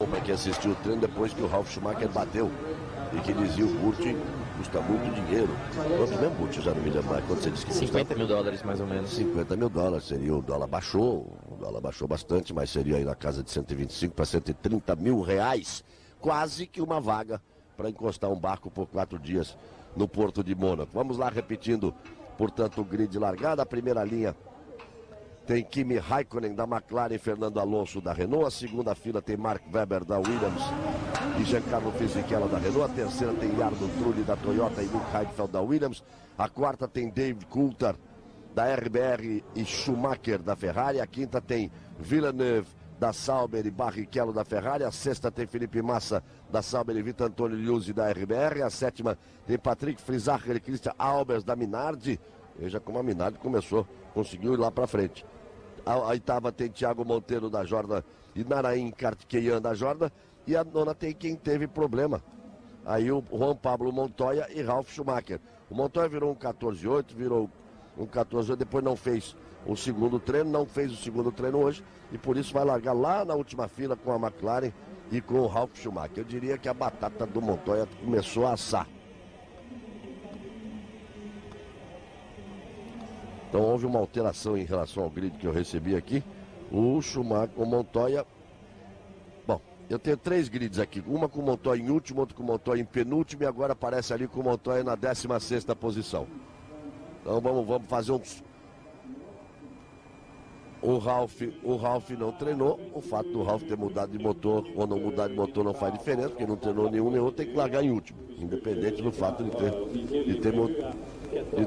Para quem assistiu o treino depois que o Ralf Schumacher bateu e que dizia o Burt custa muito dinheiro. Quanto mesmo, Burt? Já não me lembro mais. Quanto você disse que 50 mil dólares mais ou menos. 50 mil dólares seria. O dólar baixou bastante, mas seria aí na casa de 125 para 130 mil reais. Quase que uma vaga para encostar um barco por 4 dias no Porto de Mônaco. Vamos lá, repetindo, portanto, o grid de largada. A primeira linha tem Kimi Raikkonen da McLaren e Fernando Alonso da Renault. A segunda fila tem Mark Webber da Williams e Giancarlo Fisichella da Renault. A terceira tem Jarno Trulli da Toyota e Nick Heidfeld da Williams. A quarta tem David Coulthard da RBR e Schumacher da Ferrari. A quinta tem Villeneuve da Sauber e Barrichello da Ferrari. A sexta tem Felipe Massa da Sauber e Vitor Antonio Liuzzi da RBR. A sétima tem Patrick Frisacher e Christian Albers da Minardi. Veja como a Minardi conseguiu ir lá para frente. A oitava tem Thiago Monteiro da Jordan e Narain Kartikeyan da Jordan. E a nona tem quem teve problema. Aí o Juan Pablo Montoya e Ralf Schumacher. O Montoya virou um 14.8, virou um 14.8, depois não fez o segundo treino, não fez o segundo treino hoje. E por isso vai largar lá na última fila com a McLaren e com o Ralf Schumacher. Eu diria que a batata do Montoya começou a assar. Então houve uma alteração em relação ao grid que eu recebi aqui. O Schumacher, o Montoya... Bom, eu tenho 3 grids aqui. Uma com o Montoya em último, outra com o Montoya em penúltimo e agora aparece ali com o Montoya na 16ª posição. Então vamos fazer uns... O Ralf não treinou. O fato do Ralf ter mudado de motor ou não mudar de motor não faz diferença, porque não treinou nenhum nem outro, tem que largar em último. Independente do fato de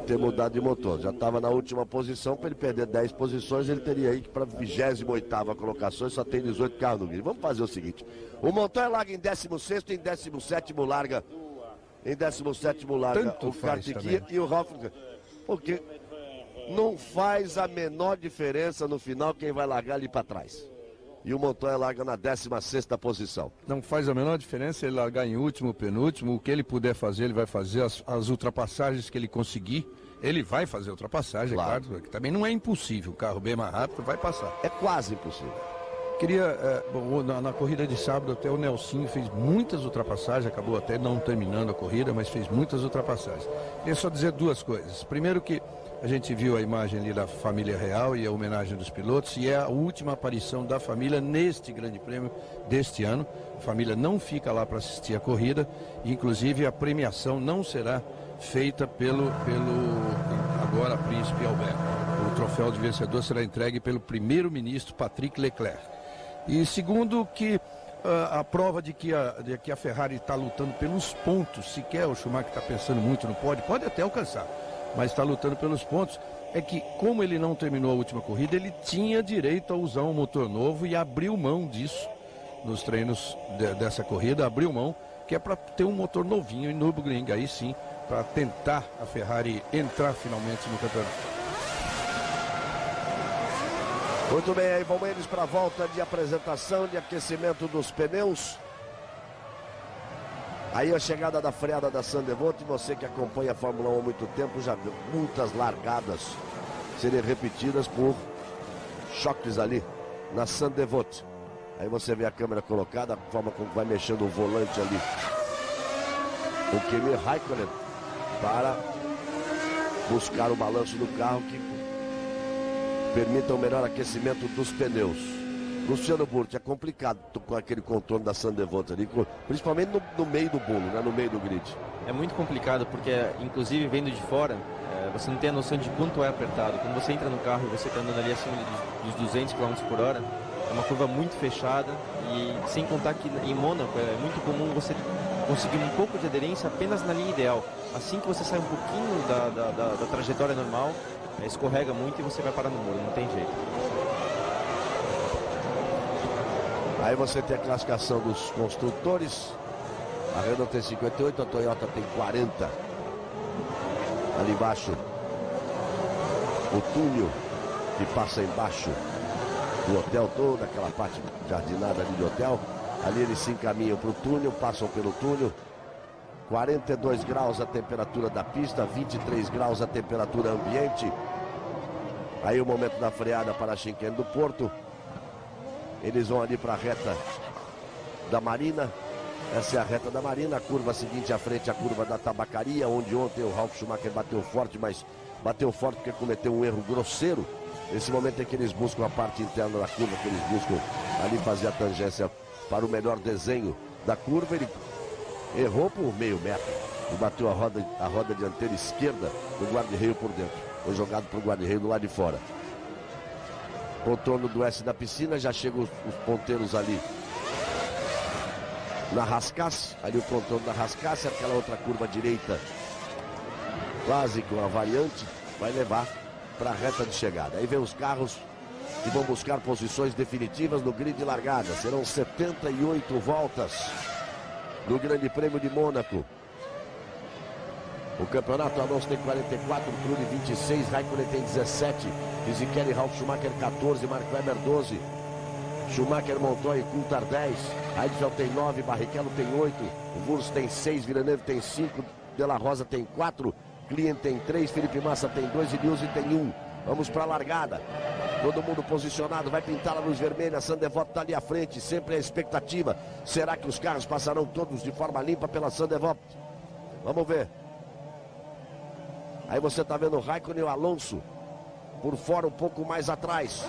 ter mudado de motor. Já estava na última posição, para ele perder 10 posições, ele teria aí que para a 28ª colocação, só tem 18 carros no grid. Vamos fazer o seguinte, o Montoya larga em 16º, em 17º larga o Kartikeyan e o Ralf, porque não faz a menor diferença no final quem vai largar ali para trás. E o Montoya larga na 16ª posição. Não faz a menor diferença ele largar em último, penúltimo. O que ele puder fazer, ele vai fazer. As ultrapassagens que ele conseguir, ele vai fazer ultrapassagem, claro. É claro. Que também não é impossível. O carro bem mais rápido vai passar. É quase impossível. Queria, na corrida de sábado até o Nelsinho fez muitas ultrapassagens, acabou até não terminando a corrida, mas fez muitas ultrapassagens. Queria só dizer 2 coisas. Primeiro que a gente viu a imagem ali da família real e a homenagem dos pilotos, e é a última aparição da família neste grande prêmio deste ano. A família não fica lá para assistir a corrida, e inclusive a premiação não será feita pelo agora príncipe Albert. O troféu de vencedor será entregue pelo primeiro-ministro Patrick Leclerc. E segundo que a prova de que a Ferrari está lutando pelos pontos, sequer o Schumacher está pensando muito no pódio, pode até alcançar, mas está lutando pelos pontos, é que como ele não terminou a última corrida, ele tinha direito a usar um motor novo e abriu mão disso nos treinos dessa corrida, abriu mão, que é para ter um motor novinho em Nürburgring, aí sim, para tentar a Ferrari entrar finalmente no campeonato. Muito bem, aí vão eles para a volta de apresentação, de aquecimento dos pneus. Aí a chegada da freada da Sandevot, você que acompanha a Fórmula 1 há muito tempo, já viu muitas largadas serem repetidas por choques ali na Sandevot. Aí você vê a câmera colocada, a forma como vai mexendo o volante ali. O Kimi Raikkonen para buscar o balanço do carro que permita o melhor aquecimento dos pneus. Luciano Burti, é complicado com aquele contorno da Sandevot ali, principalmente no meio do bolo, né, no meio do grid. É muito complicado porque, inclusive, vendo de fora, você não tem a noção de quanto é apertado. Quando você entra no carro e você está andando ali acima dos 200 km por hora, é uma curva muito fechada e sem contar que em Mônaco é muito comum você conseguir um pouco de aderência apenas na linha ideal. Assim que você sai um pouquinho da trajetória normal, escorrega muito e você vai parar no muro, não tem jeito. Aí você tem a classificação dos construtores. A Renault tem 58, a Toyota tem 40. Ali embaixo, o túnel que passa embaixo do hotel, toda aquela parte jardinada ali do hotel. Ali eles se encaminham para o túnel, passam pelo túnel. 42 graus a temperatura da pista, 23 graus a temperatura ambiente. Aí o momento da freada para a chicane do Porto. Eles vão ali para a reta da Marina. Essa é a reta da Marina, a curva seguinte à frente, a curva da Tabacaria, onde ontem o Ralf Schumacher bateu forte, mas bateu forte porque cometeu um erro grosseiro. Nesse momento é que eles buscam a parte interna da curva, que eles buscam ali fazer a tangência para o melhor desenho da curva. Ele errou por meio metro e bateu a roda dianteira esquerda do guarda-reio por dentro. Foi jogado para o guarda-reio do lado de fora. Contorno do S da piscina, já chegam os ponteiros ali na Rascasse, ali o contorno da Rascasse, aquela outra curva direita, quase com a variante, vai levar para a reta de chegada. Aí vem os carros que vão buscar posições definitivas no grid de largada. Serão 78 voltas no Grande Prêmio de Mônaco. O campeonato Alonso tem 44, Trulli 26, Raikkonen tem 17, Fisichella e Ralf Schumacher 14, Mark Webber 12. Schumacher, Montoya e Coulthard 10, Heidfeld tem 9, Barrichello tem 8, o Wurz tem 6, Villeneuve tem 5, De La Rosa tem 4, Client tem 3, Felipe Massa tem 2 e Newsy tem 1. Vamos para a largada. Todo mundo posicionado, vai pintar a luz vermelha, Sandevot está ali à frente, sempre a expectativa. Será que os carros passarão todos de forma limpa pela Sandevot? Vamos ver. Aí você está vendo o Raikkonen e o Alonso por fora um pouco mais atrás.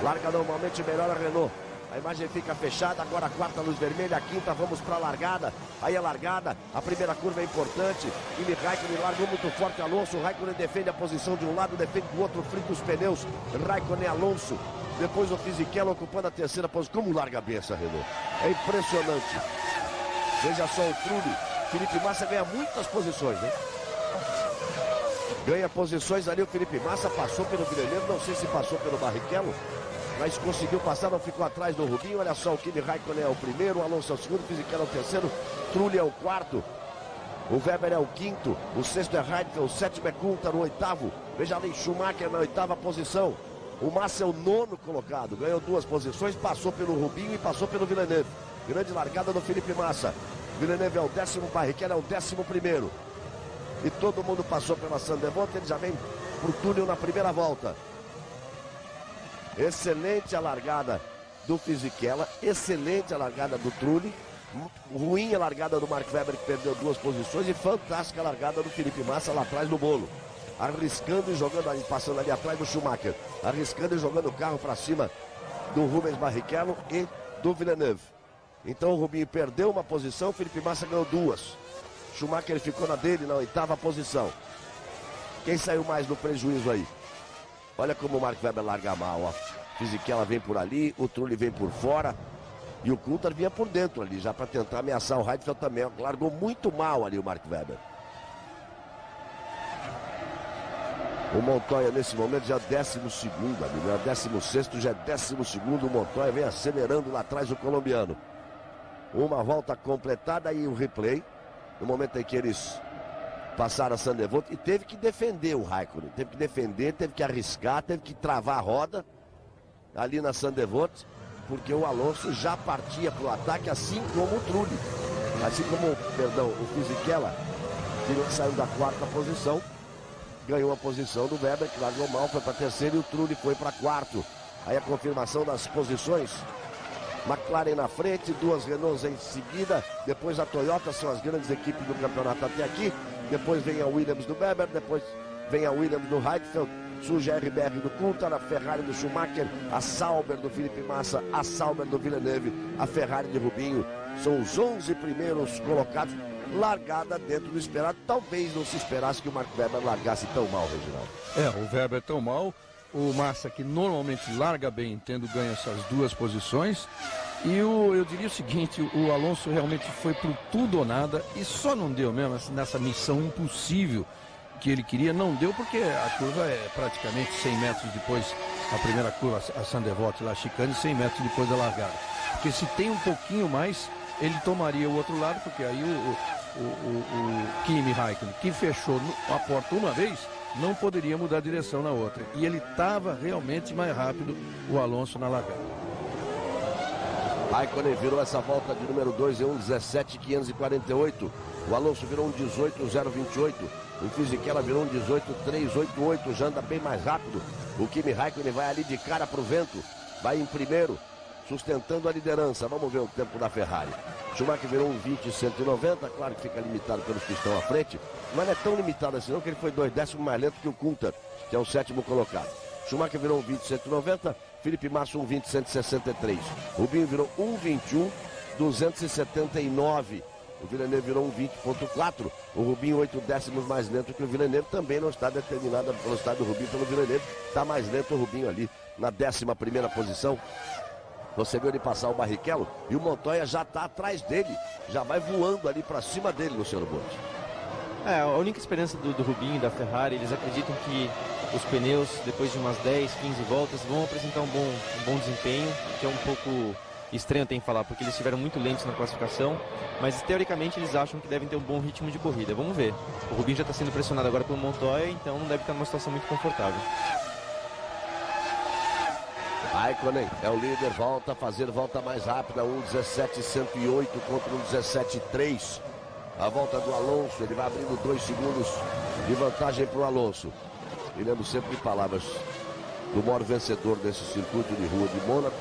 Larga normalmente melhor a Renault. A imagem fica fechada, agora a quarta luz vermelha, a quinta, vamos para a largada. Aí a largada, a primeira curva é importante. Kimi Raikkonen largou muito forte, Alonso. Raikkonen defende a posição de um lado, defende do outro, frita os pneus. Raikkonen, Alonso. Depois o Fisichella ocupando a terceira posição. Como larga bem essa Renault? É impressionante. Veja só o Trulli. Felipe Massa ganha muitas posições, né? Ganha posições ali, o Felipe Massa passou pelo Villeneuve, não sei se passou pelo Barrichello, mas conseguiu passar, não ficou atrás do Rubinho. Olha só, o Kimi Raikkonen é o primeiro, o Alonso é o segundo, o Fisichella é o terceiro, Trulli é o quarto, o Webber é o quinto, o sexto é Heidfeld, o sétimo é Coulthard, o oitavo, veja ali, Schumacher na oitava posição, o Massa é o nono colocado, ganhou 2 posições, passou pelo Rubinho e passou pelo Villeneuve. Grande largada do Felipe Massa, Villeneuve é o 10º, Barrichello é o 11º. E todo mundo passou pela Sandevot, ele já vem pro túnel na primeira volta. Excelente a largada do Fisichella, excelente a largada do Trulli, ruim a largada do Mark Webber, que perdeu 2 posições, e fantástica a largada do Felipe Massa lá atrás do bolo. Arriscando e jogando ali, passando ali atrás do Schumacher, arriscando e jogando o carro para cima do Rubens Barrichello e do Villeneuve. Então o Rubinho perdeu uma posição, o Felipe Massa ganhou 2. Schumacher ficou na dele, na 8ª posição. Quem saiu mais no prejuízo aí? Olha como o Mark Webber larga mal, ó. Fisichella vem por ali, o Trulli vem por fora. E o Coulthard vinha por dentro ali, já para tentar ameaçar o Heidfeld também. Largou muito mal ali o Mark Webber. O Montoya nesse momento já é 12º, amigo. É 16º, já é 12º. O Montoya vem acelerando lá atrás o colombiano. Uma volta completada e o replay. No momento em que eles passaram a Sandevot, e teve que defender o Raikkonen, teve que defender, teve que arriscar, teve que travar a roda ali na Sandevot, porque o Alonso já partia para o ataque, assim como o Trulli, assim como, perdão, o Fisichella, que saiu da 4ª posição, ganhou a posição do Webber, que largou mal, foi para a terceira, e o Trulli foi para 4º. Aí a confirmação das posições. McLaren na frente, 2 Renaults em seguida, depois a Toyota, são as grandes equipes do campeonato até aqui, depois vem a Williams do Webber, depois vem a Williams do Heidfeld, surge a RBR do Coulthard, a Ferrari do Schumacher, a Sauber do Felipe Massa, a Sauber do Villeneuve, a Ferrari de Rubinho. São os 11 primeiros colocados, largada dentro do esperado. Talvez não se esperasse que o Mark Webber largasse tão mal, Reginaldo. O Webber tão mal. O Massa, que normalmente larga bem, tendo ganho essas 2 posições. E eu diria o seguinte, o Alonso realmente foi pro tudo ou nada e só não deu mesmo nessa missão impossível que ele queria. Não deu porque a curva é praticamente 100 metros depois, a primeira curva, a Sandevot lá, chicane, 100 metros depois da largada. Porque se tem um pouquinho mais, ele tomaria o outro lado, porque aí o Kimi Raikkonen, que fechou a porta uma vez, não poderia mudar a direção na outra. E ele estava realmente mais rápido, o Alonso, na largada. Raikkonen virou essa volta de número 2 em 1:17.548. O Alonso virou 1:18.028. O Fisichella virou 1:18.388. Já anda bem mais rápido. O Kimi Raikkonen vai ali de cara para o vento. Vai em primeiro. sustentando a liderança. Vamos ver o tempo da Ferrari. Schumacher virou 1:20.190, claro que fica limitado pelos que estão à frente, mas não é tão limitado assim não, que ele foi 2 décimos mais lento que o Coulthard, que é o 7º colocado. Schumacher virou 1:20.190, Felipe Massa 1:20.163. Rubinho virou 1:21.279. O Villeneuve virou 1:20.4. O Rubinho 8 décimos mais lento que o Villeneuve. Também não está determinada a velocidade do Rubinho pelo Villeneuve. Está mais lento o Rubinho ali na 11ª posição. Conseguiu ele passar o Barrichello e o Montoya já está atrás dele. Já vai voando ali para cima dele, Luciano Burti. A única esperança do Rubinho e da Ferrari, eles acreditam que os pneus, depois de umas 10, 15 voltas, vão apresentar um bom desempenho, que é um pouco estranho tem que falar, porque eles estiveram muito lentos na classificação, mas teoricamente eles acham que devem ter um bom ritmo de corrida. Vamos ver. O Rubinho já está sendo pressionado agora pelo Montoya, então não deve estar numa situação muito confortável. Raikkonen é o líder, volta a fazer volta mais rápida, 1:17.108 contra 1:17.3. A volta do Alonso, ele vai abrindo 2 segundos de vantagem para o Alonso. E lembro sempre de palavras do maior vencedor desse circuito de rua de Mônaco,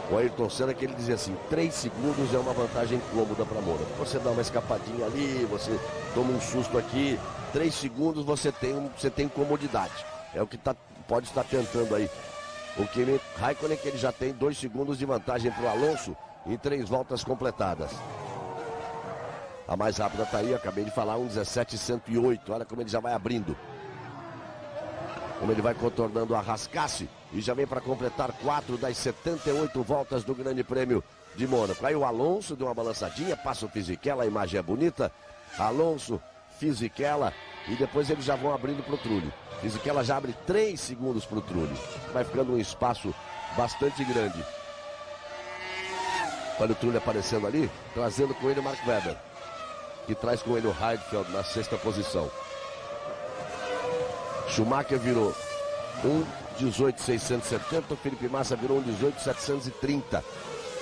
o Ayrton Senna, que ele dizia assim: 3 segundos é uma vantagem cômoda para Mônaco. Você dá uma escapadinha ali, você toma um susto aqui, 3 segundos você tem comodidade. É o que pode estar tentando aí o Kimi Raikkonen, que ele já tem 2 segundos de vantagem para o Alonso em 3 voltas completadas. A mais rápida está aí, acabei de falar, 1:17.108. Olha como ele já vai abrindo. Como ele vai contornando a Rascasse e já vem para completar 4 das 78 voltas do Grande Prêmio de Mônaco. Aí o Alonso deu uma balançadinha, passa o Fisichella, a imagem é bonita. Alonso, Fisichella, e depois eles já vão abrindo para o Trulli. Fisichella já abre 3 segundos para o Trulli. Vai ficando um espaço bastante grande. Olha o Trulli aparecendo ali, trazendo com ele o Mark Webber, que traz com ele o Heidfeld na 6ª posição. Schumacher virou 1:18.670, o Felipe Massa virou 1:18.730.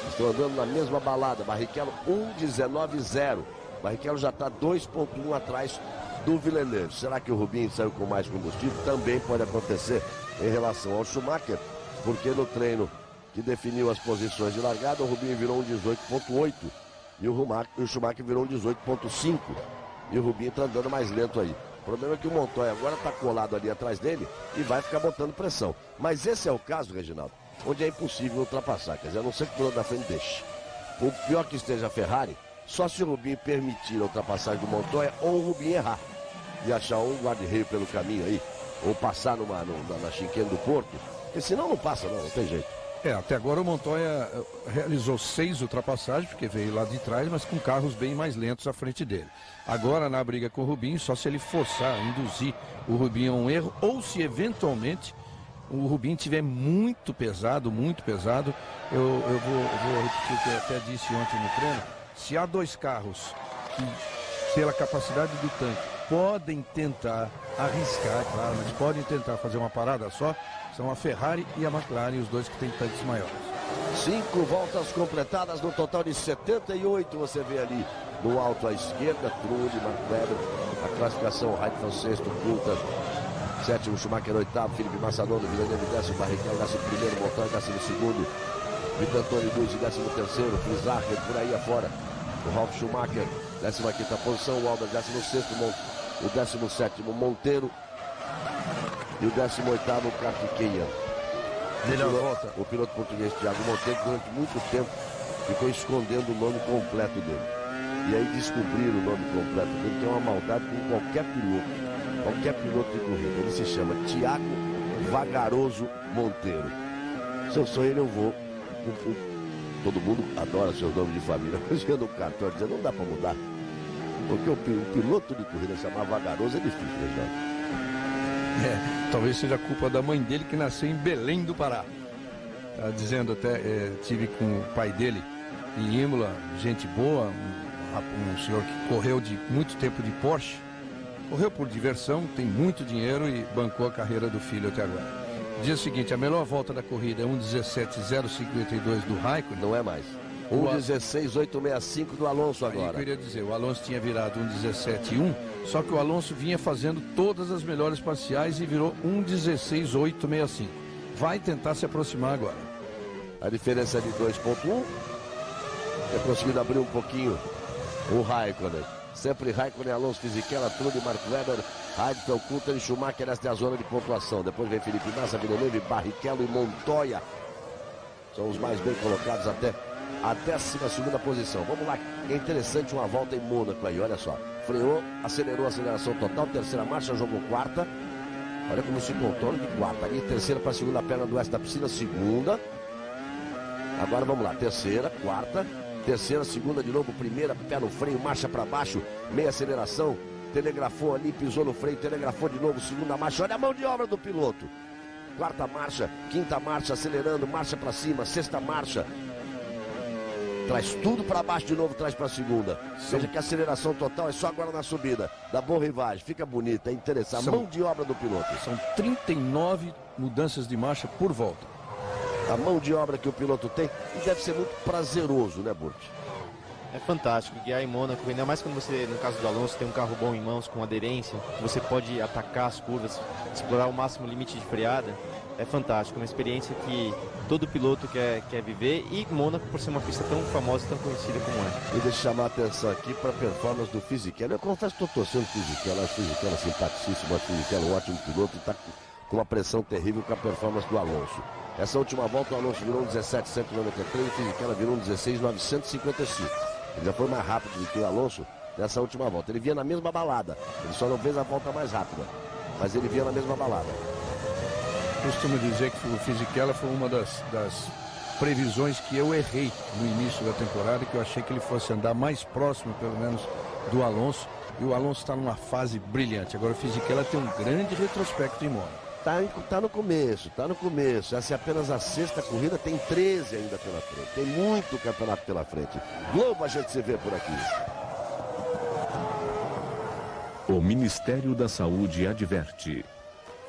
Estão andando na mesma balada. Barrichello 1:19.0. Barrichello já está 2,1 atrás do Villeneuve. Será que o Rubinho saiu com mais combustível? Também pode acontecer em relação ao Schumacher, porque no treino que definiu as posições de largada, o Rubinho virou 1:18.8 e o Schumacher virou 1:18.5. E o Rubinho está andando mais lento aí. O problema é que o Montoya agora está colado ali atrás dele e vai ficar botando pressão. Mas esse é o caso, Reginaldo, onde é impossível ultrapassar. Quer dizer, a não ser que o piloto da frente deixe. O pior que esteja a Ferrari, só se o Rubinho permitir a ultrapassagem do Montoya ou o Rubinho errar e achar um guarda-reio pelo caminho aí, ou passar na chicane do Porto, porque senão não passa não tem jeito. Até agora o Montoya realizou 6 ultrapassagens, porque veio lá de trás, mas com carros bem mais lentos à frente dele. Agora na briga com o Rubinho, só se ele forçar, induzir o Rubinho a um erro, ou se eventualmente o Rubinho tiver muito pesado, eu vou repetir o que eu até disse ontem no treino. Se há 2 carros que, pela capacidade do tanque, podem tentar arriscar, claro, mas podem tentar fazer uma parada só, são a Ferrari e a McLaren, os 2 que têm tanques maiores. 5 voltas completadas no total de 78, você vê ali no alto à esquerda, Trulli, Mark Webber, a classificação, Heidfeld 6º, Coulthard 7º, Schumacher 8º, Felipe Massa 9º, Villeneuve 10º, Barrichello 11º, Montoya 12º, Vitantoni Luz 13º, Frisacher por aí afora, o Ralf Schumacher 15ª posição, o Albert 16º, o 17º Monteiro e o 18º Kartikeyan. O piloto português Thiago Monteiro durante muito tempo ficou escondendo o nome completo dele. E aí descobriram o nome completo dele, que é uma maldade com qualquer piloto de corrida. Ele se chama Thiago Vagaroso Monteiro. Se eu sou ele, eu vou. Todo mundo adora seus nomes de família. Mas eu no cartão dizendo, não dá para mudar. Porque o piloto de corrida chamar Vagaroso é difícil, né? Talvez seja culpa da mãe dele, que nasceu em Belém do Pará. Tá dizendo até, tive com o pai dele em Imola, gente boa, um senhor que correu de muito tempo de Porsche, correu por diversão, tem muito dinheiro e bancou a carreira do filho até agora. Diz o seguinte, a melhor volta da corrida é 1:17.052 do Raikkonen. Não é mais. 1:16.865 do Alonso agora. Eu queria dizer, o Alonso tinha virado 1:17.1, só que o Alonso vinha fazendo todas as melhores parciais e virou 1:16.865. Vai tentar se aproximar agora. A diferença é de 2,1. É conseguido abrir um pouquinho o Raikkonen. Sempre Raikkonen, Alonso, Fisichella, Trulli, Mark Webber, Heidfeld, Coulter e Schumacher. Esta é a zona de pontuação. Depois vem Felipe Massa, Villeneuve, Barrichello e Montoya. São os mais bem colocados até a 12ª posição. Vamos lá, é interessante uma volta em Mônaco aí, olha só. Freou, acelerou a aceleração total, terceira marcha, jogou quarta. Olha como se contorna de quarta. Ali, terceira para a segunda perna do oeste da piscina, segunda. Agora vamos lá, terceira, quarta. Terceira, segunda de novo, primeira, pé no freio, marcha para baixo, meia aceleração. Telegrafou ali, pisou no freio, telegrafou de novo, segunda marcha. Olha a mão de obra do piloto. Quarta marcha, quinta marcha, acelerando, marcha para cima, sexta marcha. Traz tudo para baixo de novo, traz para a segunda. Veja que a aceleração total é só agora na subida. Dá boa rivagem, fica bonita, é interessante. A mão de obra do piloto. São 39 mudanças de marcha por volta. A mão de obra que o piloto tem e deve ser muito prazeroso, né, Burt? É fantástico guiar em Mônaco, ainda mais quando você, no caso do Alonso, tem um carro bom em mãos, com aderência, você pode atacar as curvas, explorar o máximo limite de freada. É fantástico, uma experiência que todo piloto quer viver, e Mônaco, por ser uma pista tão famosa e tão conhecida como é. E deixa eu chamar a atenção aqui para a performance do Fisichella. Eu confesso que estou torcendo o Fisichella, acho o Fisichella simpaticíssimo, acho o Fisichella um ótimo piloto e está com uma pressão terrível com a performance do Alonso. Essa última volta o Alonso virou um 17,193 e o Fisichella virou um 16,955. Ele já foi mais rápido do que o Alonso nessa última volta. Ele vinha na mesma balada, ele só não fez a volta mais rápida, mas ele vinha na mesma balada. Eu costumo dizer que o Fisichella foi uma das previsões que eu errei no início da temporada, que eu achei que ele fosse andar mais próximo, pelo menos, do Alonso. E o Alonso está numa fase brilhante. Agora o Fisichella tem um grande retrospecto em Mônaco. Tá no começo, tá no começo. Essa é apenas a sexta corrida, tem 13 ainda pela frente. Tem muito campeonato pela frente. Globo a gente se vê por aqui. O Ministério da Saúde adverte: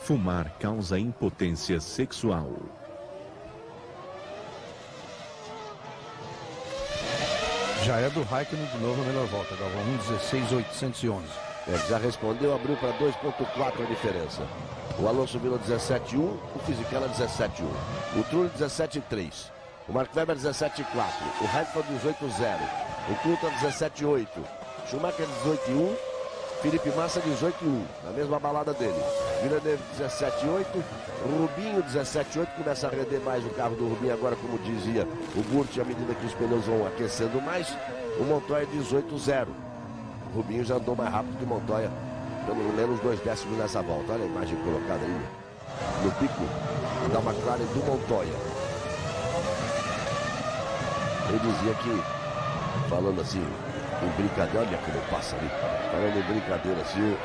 fumar causa impotência sexual. Já é do Raikkonen de novo a melhor volta, Galvão, 1,16,811. Já respondeu, abriu para 2,4 a diferença. O Alonso virou 17,1, o Fisichella 17,1. O Trulli 17,3. O Mark Webber 17,4. O Heidfeld 18,0. O Coulter 17,8. Schumacher 18,1. Felipe Massa 18,1. Na mesma balada dele. Villeneuve 17,8. Rubinho 17,8. Começa a render mais o carro do Rubinho agora, como dizia o Burt, à medida que os pneus vão aquecendo mais. O Montoya 18,0. O Rubinho já andou mais rápido que o Montoya, pelo menos 2 décimos nessa volta. Olha a imagem colocada aí no pico da McLaren do Montoya. Ele dizia que, falando assim, em brincadeira, olha como passa ali, falando em brincadeira assim,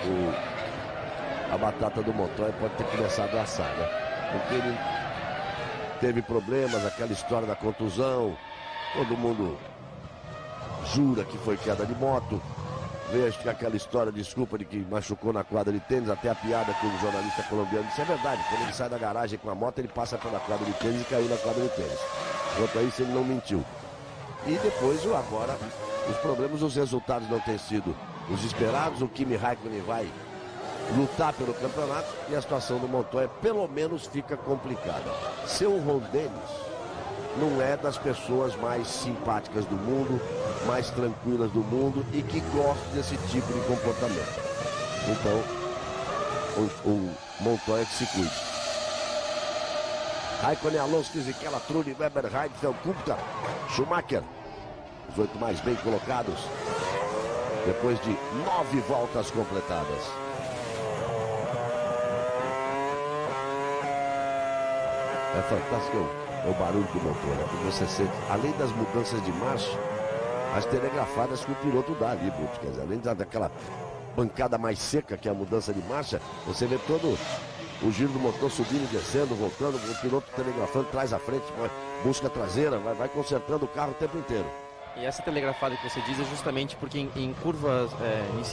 a batata do Montoya pode ter começado a assar, né? Porque ele teve problemas, aquela história da contusão, todo mundo jura que foi queda de moto. Vejo que aquela história, desculpa, de que machucou na quadra de tênis, até a piada que o jornalista colombiano disse é verdade. Quando ele sai da garagem com a moto, ele passa pela quadra de tênis e caiu na quadra de tênis. Quanto a isso, ele não mentiu. E depois, agora, os problemas, os resultados não têm sido os esperados. O Kimi Raikkonen vai lutar pelo campeonato e a situação do Montoya, pelo menos, fica complicada. Seu Ron Dennis não é das pessoas mais simpáticas do mundo, mais tranquilas do mundo e que gosta desse tipo de comportamento. Então, o Montoya que se cuide. Raikkonen, Alonso, Fisichella, Trulli, Webber, Heidfeld, Kubica, Schumacher, os 8 mais bem colocados, depois de 9 voltas completadas. É fantástico o barulho do motor, né? Você sente, além das mudanças de marcha, as telegrafadas que o piloto dá ali, Burt. Quer dizer, além daquela bancada mais seca que é a mudança de marcha, você vê todo o giro do motor subindo e descendo, voltando, o piloto telegrafando, traz à frente, busca a traseira, vai consertando o carro o tempo inteiro. E essa telegrafada que você diz é justamente porque em curvas,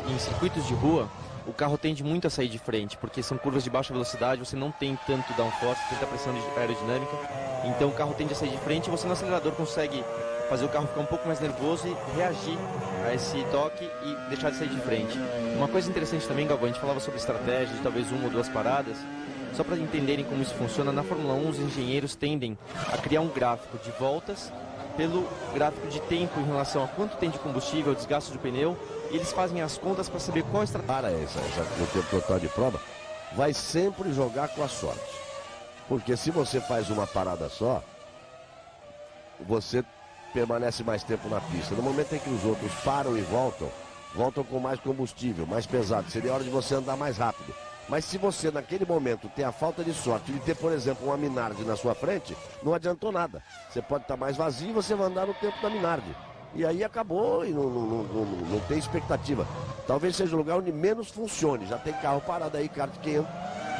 em circuitos de rua, o carro tende muito a sair de frente, porque são curvas de baixa velocidade, você não tem tanto downforce, tanta pressão aerodinâmica, então o carro tende a sair de frente e você no acelerador consegue fazer o carro ficar um pouco mais nervoso e reagir a esse toque e deixar de sair de frente. Uma coisa interessante também, Galvão, a gente falava sobre estratégia de talvez 1 ou 2 paradas, Só para entenderem como isso funciona, na Fórmula 1 os engenheiros tendem a criar um gráfico de voltas pelo gráfico de tempo em relação a quanto tem de combustível, desgaste do pneu, e eles fazem as contas para saber qual estratégia. Para no tempo total de prova, vai sempre jogar com a sorte. Porque se você faz uma parada só, você permanece mais tempo na pista. No momento em que os outros param e voltam com mais combustível, mais pesado. Seria hora de você andar mais rápido. Mas se você, naquele momento, tem a falta de sorte de ter, por exemplo, uma Minardi na sua frente, não adiantou nada. Você pode estar mais vazio e você vai andar no tempo da Minardi. E aí acabou e não tem expectativa. Talvez seja o lugar onde menos funcione. Já tem carro parado aí, kart 500,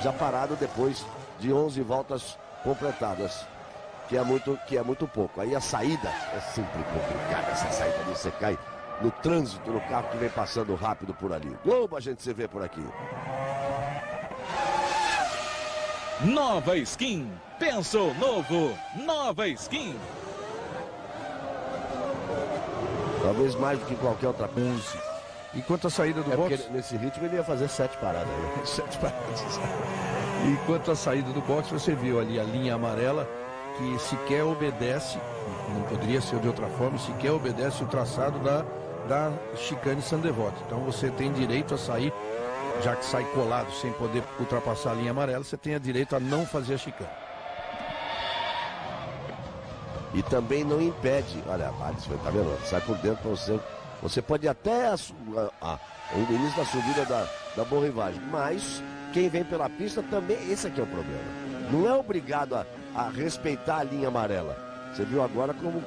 já parado depois de 11 voltas completadas. Que é muito pouco. Aí a saída é sempre complicada. Essa saída ali, você cai no trânsito, no carro que vem passando rápido por ali. Globo a gente se vê por aqui. Nova Skin. Pensou novo. Nova Skin. Talvez mais do que qualquer outra coisa. E quanto à saída do box? Nesse ritmo ele ia fazer 7 paradas. Né? 7 paradas. E quanto à saída do box, você viu ali a linha amarela que sequer obedece, não poderia ser de outra forma, sequer obedece o traçado da chicane Saint-Devote. Então você tem direito a sair, já que sai colado sem poder ultrapassar a linha amarela, você tem direito a não fazer a chicane. E também não impede, olha, tá vendo? Sai por dentro para você. Você pode até o início da subida da boa rivagem, mas quem vem pela pista também, esse aqui é o problema. Não é obrigado a respeitar a linha amarela. Você viu agora como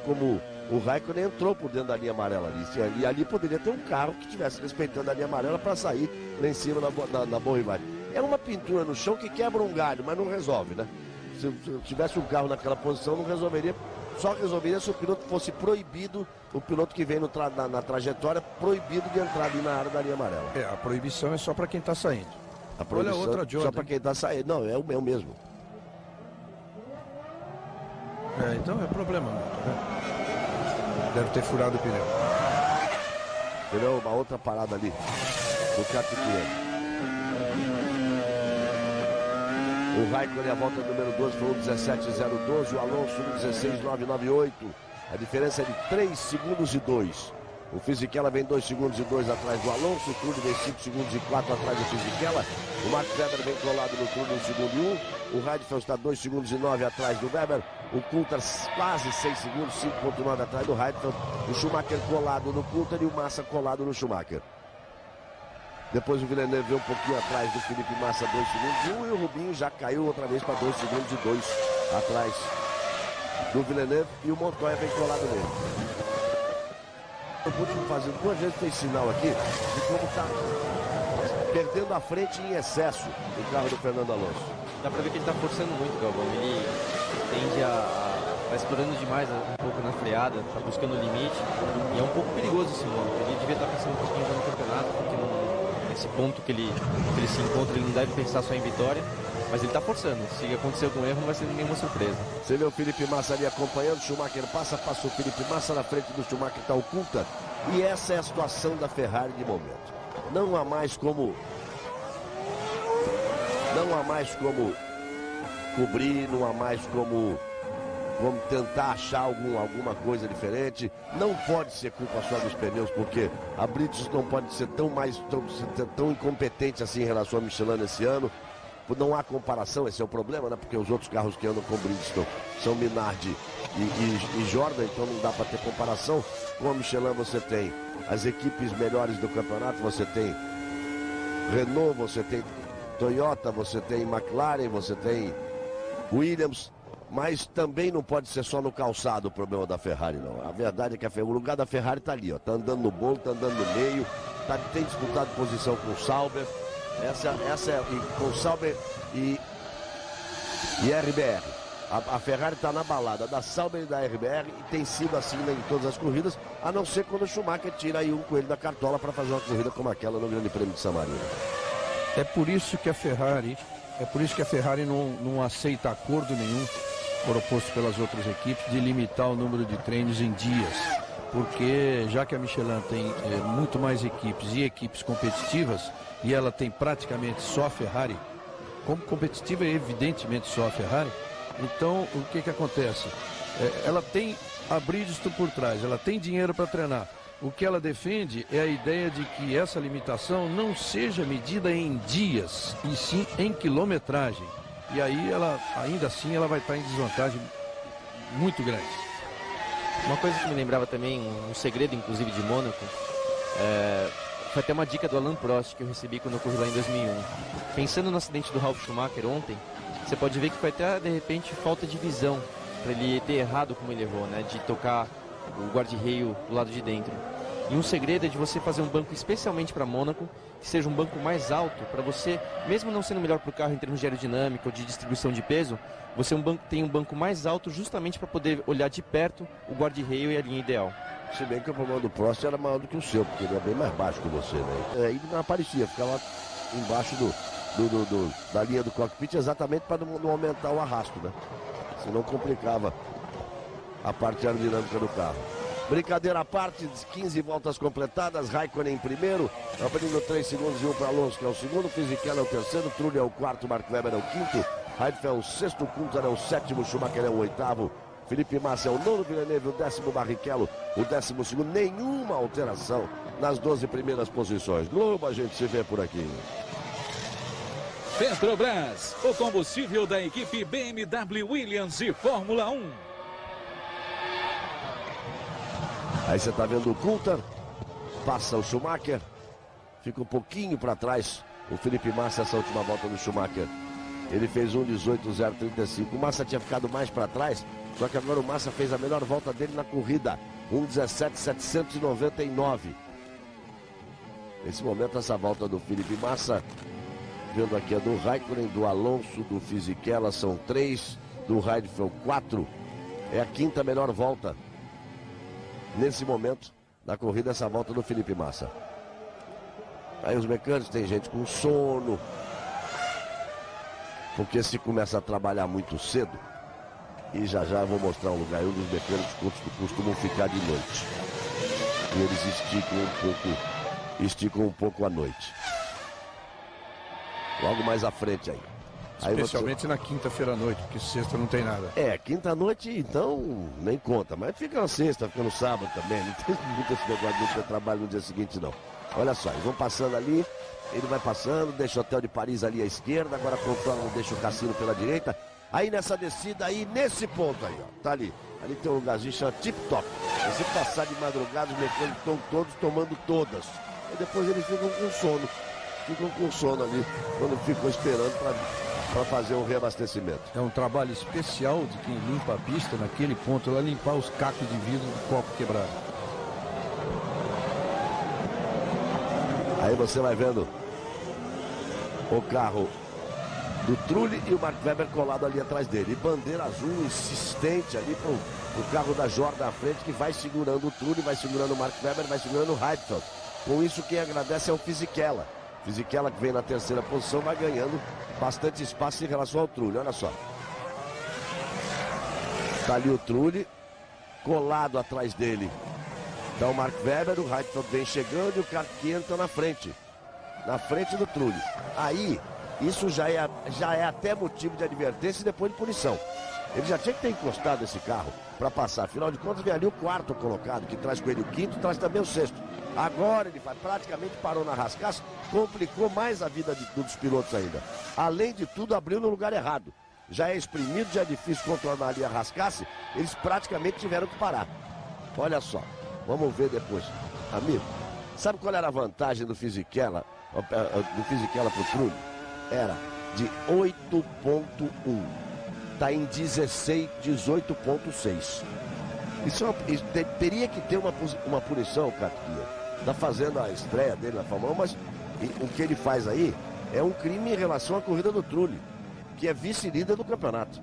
o Raikkonen entrou por dentro da linha amarela ali. E ali poderia ter um carro que estivesse respeitando a linha amarela para sair lá em cima na boa rivagem. É uma pintura no chão que quebra um galho, mas não resolve, né? Se tivesse um carro naquela posição, não resolveria. Só resolveria se o piloto fosse proibido, o piloto que vem na trajetória, proibido de entrar ali na área da linha amarela. A proibição é só para quem está saindo. A proibição olha outra Jordan, só para quem está saindo. Não, é o mesmo. Então é problema, tá vendo? Deve ter furado o pneu. Entendeu? Uma outra parada ali do kart 500. O Raikkonen, a volta número 12, foi 1:17.012. O Alonso, 1:16.998. A diferença é de 3 segundos e 2. O Fisichella vem 2 segundos e 2 atrás do Alonso. O Trulli vem 5 segundos e 4 atrás do Fisichella. O Max Weber vem colado no Trulli 1 segundo e 1. O Heidfeld está 2 segundos e 9 atrás do Weber. O Coulthard quase 6 segundos, 5.9 atrás do Heidfeld. O Schumacher colado no Coulthard e o Massa colado no Schumacher. Depois o Villeneuve veio um pouquinho atrás do Felipe Massa, 2 segundos e 1. E o Rubinho já caiu outra vez para 2 segundos e 2 atrás do Villeneuve. E o Montoya vem colado nele. O Putin fazendo 2 vezes tem sinal aqui de como está perdendo a frente em excesso o carro do Fernando Alonso. Dá para ver que ele está forçando muito, Galvão. Ele tende tá explorando demais um pouco na freada, está buscando o limite. E é um pouco perigoso esse momento. Ele devia estar pensando um pouquinho já no campeonato, porque nesse ponto que ele se encontra, ele não deve pensar só em vitória. Mas ele está forçando. Se acontecer algum erro, não vai ser nenhuma surpresa. Você vê o Felipe Massa ali acompanhando, o Schumacher passa o Felipe Massa na frente do Schumacher, está oculta. E essa é a situação da Ferrari de momento. Não há mais como cobrir, não há mais como tentar achar alguma coisa diferente. Não pode ser culpa só dos pneus, porque a British não pode ser tão incompetente assim em relação a Michelin nesse ano. Não há comparação, esse é o problema, né? Porque os outros carros que andam com Bridgestone são Minardi e Jordan, então não dá para ter comparação. Com a Michelin você tem as equipes melhores do campeonato, você tem Renault, você tem Toyota, você tem McLaren, você tem Williams, mas também não pode ser só no calçado o problema da Ferrari, não. A verdade é que o lugar da Ferrari está ali, ó, tá andando no bolo, tá andando no meio, tem disputado posição com o Sauber. Essa é com Sauber e RBR. A Ferrari está na balada da Sauber e da RBR e tem sido assim em todas as corridas, a não ser quando o Schumacher tira aí um coelho da cartola para fazer uma corrida como aquela no Grande Prêmio de San Marino. É por isso que a Ferrari não aceita acordo nenhum proposto pelas outras equipes de limitar o número de treinos em dias. Porque já que a Michelin tem muito mais equipes e equipes competitivas, e ela tem praticamente só a Ferrari, como competitiva, evidentemente só a Ferrari. Então, o que acontece? Ela tem a Bridgestone por trás, ela tem dinheiro para treinar. O que ela defende é a ideia de que essa limitação não seja medida em dias, e sim em quilometragem. E aí, ainda assim, ela vai estar em desvantagem muito grande. Uma coisa que me lembrava também, um segredo inclusive de Mônaco, foi até uma dica do Alain Prost que eu recebi quando eu corri lá em 2001. Pensando no acidente do Ralf Schumacher ontem, você pode ver que foi até, de repente, falta de visão para ele ter errado como ele errou, né? De tocar o guarda-reio do lado de dentro. E um segredo é de você fazer um banco especialmente para Mônaco, que seja um banco mais alto, para você, mesmo não sendo melhor para o carro em termos de aerodinâmica ou de distribuição de peso, você tem um banco mais alto justamente para poder olhar de perto o guarda-reio e a linha ideal. Se bem que o problema do Prost era maior do que o seu, porque ele é bem mais baixo que você, né? Ele não aparecia, ficava embaixo da linha do cockpit exatamente para não aumentar o arrasto, né? Senão complicava a parte aerodinâmica do carro. Brincadeira à parte, 15 voltas completadas, Raikkonen em primeiro, abrindo 3 segundos e 1 para Alonso, que é o segundo, Fisichella é o terceiro, Trulli é o quarto, Mark Webber é o quinto, Heidfeld é o sexto, Coulthard é o sétimo, Schumacher é o oitavo, Felipe Massa é o nono, Villeneuve o 10º, Barrichello o 12º, nenhuma alteração nas 12 primeiras posições. Globo, a gente se vê por aqui. Petrobras, o combustível da equipe BMW Williams e Fórmula 1. Aí você está vendo o Coulthard, passa o Schumacher, fica um pouquinho para trás o Felipe Massa essa última volta do Schumacher. Ele fez 1:18.035. O Massa tinha ficado mais para trás, só que agora o Massa fez a melhor volta dele na corrida, 1:17.799. Nesse momento, essa volta do Felipe Massa, vendo aqui a do Raikkonen, do Alonso, do Fisichella, são 3, do Heidfeld 4. É a quinta melhor volta nesse momento da corrida, essa volta do Felipe Massa. Aí os mecânicos, tem gente com sono, porque se começa a trabalhar muito cedo, e já eu vou mostrar um lugar onde os mecânicos costumam ficar de noite, e eles esticam um pouco a noite, logo mais à frente aí. Especialmente na quinta-feira à noite, porque sexta não tem nada. Quinta-noite, então, nem conta. Mas fica na sexta, fica no sábado também. Não tem muito esse negócio de você trabalho no dia seguinte, não. Olha só, eles vão passando ali, ele vai passando, deixa o Hotel de Paris ali à esquerda, agora controla, deixa o Cassino pela direita. Aí nessa descida aí, nesse ponto aí, ó, tá ali. Ali tem um lugarzinho chamado Tip Top. Se passar de madrugada, os mecânicos estão todos tomando todas. E depois eles ficam com sono. Ficam com sono ali, quando ficam esperando para fazer um reabastecimento. É um trabalho especial de quem limpa a pista naquele ponto, lá limpar os cacos de vidro do copo quebrado. Aí você vai vendo o carro do Trulli e o Mark Webber colado ali atrás dele. E bandeira azul insistente ali pro carro da Jordan à frente, que vai segurando o Trulli, vai segurando o Mark Webber, vai segurando o Heidfeld. Com isso, quem agradece é o Fisichella. Fisichella, que vem na terceira posição, vai ganhando bastante espaço em relação ao Trulli. Olha só. Tá ali o Trulli, colado atrás dele. Então o Mark Webber, o Heidfeld vem chegando e o cara que entra na frente do Trulli. Aí, isso já é até motivo de advertência e depois de punição. Ele já tinha que ter encostado esse carro para passar. Afinal de contas, vem ali o quarto colocado, que traz com ele o quinto, traz também o sexto. Agora ele praticamente parou na rascaça, complicou mais a vida dos pilotos ainda. Além de tudo, abriu no lugar errado. Já é exprimido, já é difícil contornar ali a rascaça, eles praticamente tiveram que parar. Olha só, vamos ver depois. Amigo, sabe qual era a vantagem do Fisichella pro Trulli? Era de 8.1. Está em 18.6. Isso teria que ter uma punição, Catinha. Está fazendo a estreia dele na Fórmula 1, mas o que ele faz aí é um crime em relação à corrida do Trulli, que é vice-líder do campeonato.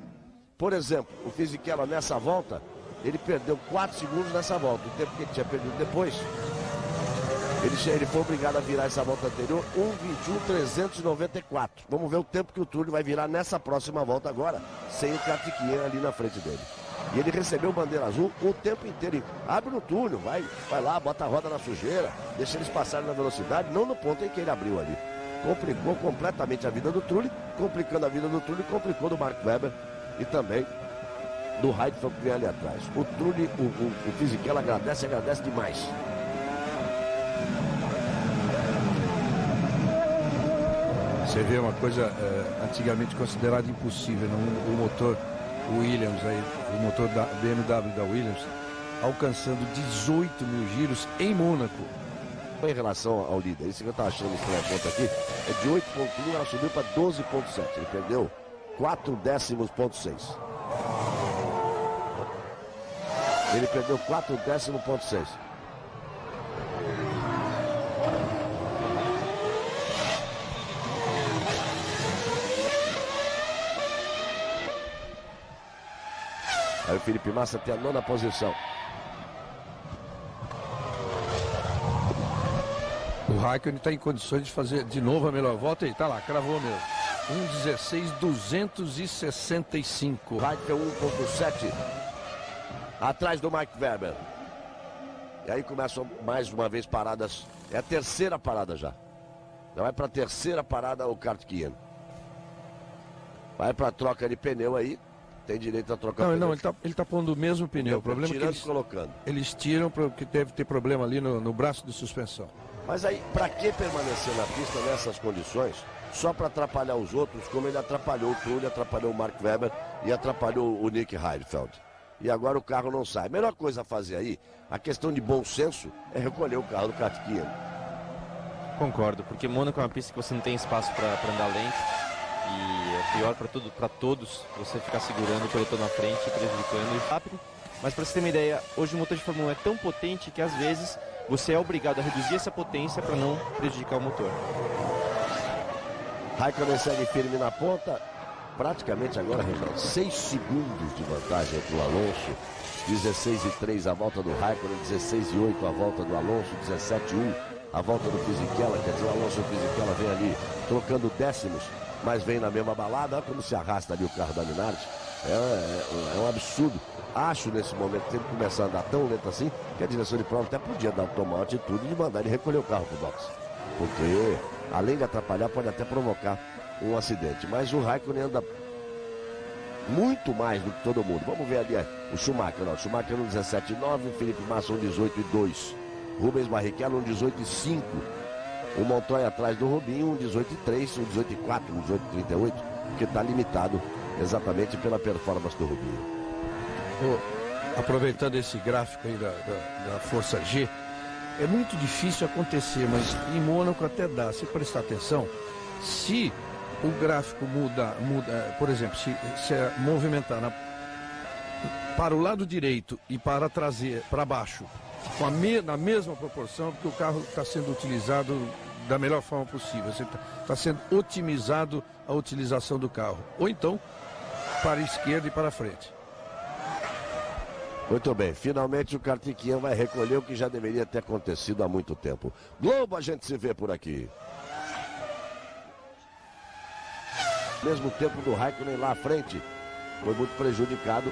Por exemplo, o Fisichella nessa volta, ele perdeu 4 segundos nessa volta. O tempo que ele tinha perdido depois, ele foi obrigado a virar essa volta anterior, 1:21.394. Vamos ver o tempo que o Trulli vai virar nessa próxima volta agora, sem o Karthikeyan ali na frente dele. E ele recebeu bandeira azul o tempo inteiro. Abre no túnel, vai lá, bota a roda na sujeira, deixa eles passarem na velocidade, não no ponto em que ele abriu ali. complicou completamente a vida do Trulli, complicando a vida do Trulli, complicou do Mark Webber e também do Heidfeld que vem ali atrás. O Trulli, o Fisichella agradece demais. Você vê uma coisa antigamente considerada impossível, o motor Williams, aí, o motor da BMW da Williams, alcançando 18 mil giros em Mônaco. Em relação ao líder, isso que eu estava achando nesse ponto aqui, é de 8.1, ela subiu para 12.7, ele perdeu 4 décimos,6. Ele perdeu 4 décimos,6. Aí o Felipe Massa tem a 9ª posição. O Raikkonen está em condições de fazer de novo a melhor volta e tá lá, cravou mesmo. 1:16.265. Raikkonen 1.7 atrás do Mike Webber. E aí começam mais uma vez paradas. É a terceira parada já. Já vai para a terceira parada o Kartkian. Vai para a troca de pneu aí. Tem direito a trocar pneu. Não, ele tá pondo o mesmo pneu. O problema é que colocando. Eles tiram porque deve ter problema ali no braço de suspensão. Mas aí, para que permanecer na pista nessas condições? Só para atrapalhar os outros, como ele atrapalhou o Trulli, atrapalhou o Mark Webber e atrapalhou o Nick Heidfeld. E agora o carro não sai. A melhor coisa a fazer aí, a questão de bom senso, é recolher o carro do Kartkian. Concordo, porque Mônaco é uma pista que você não tem espaço para andar lento. E é pior para todos você ficar segurando o pelotão na frente, prejudicando rápido. Mas para você ter uma ideia, hoje o motor de Fórmula 1 é tão potente que às vezes você é obrigado a reduzir essa potência para não prejudicar o motor. Raikkonen segue firme na ponta. Praticamente agora, Reginaldo, 6 segundos de vantagem entre o Alonso. 16:3 a volta do Raikkonen, 16:8 a volta do Alonso, 17:1 a volta do Fisichella. Quer dizer, o Alonso e o Fisichella vem ali trocando décimos, mas vem na mesma balada. Olha como se arrasta ali o carro da Minardi. É um absurdo. Acho nesse momento que ele começar a andar tão lento assim, que a direção de prova até podia tomar uma atitude de mandar ele recolher o carro pro box. Porque, além de atrapalhar, pode até provocar um acidente. Mas o Raikkonen anda muito mais do que todo mundo. Vamos ver ali o Schumacher. Não. O Schumacher no 17:9, o Felipe Massa no 18:2. Rubens Barrichello no 18:5. O Montoya atrás do Rubinho, um 18:3, um 18:4, um 18:38, que está limitado exatamente pela performance do Rubinho. Aproveitando esse gráfico aí da Força G, é muito difícil acontecer, mas em Mônaco até dá. Se prestar atenção, se o gráfico muda, por exemplo, se movimentar para o lado direito e para trazer para baixo, na mesma proporção, porque o carro está sendo utilizado da melhor forma possível. Está sendo otimizado a utilização do carro. Ou então, para a esquerda e para a frente. Muito bem, finalmente o Kartkian vai recolher o que já deveria ter acontecido há muito tempo. Globo, a gente se vê por aqui. Mesmo tempo do Raikkonen lá à frente, foi muito prejudicado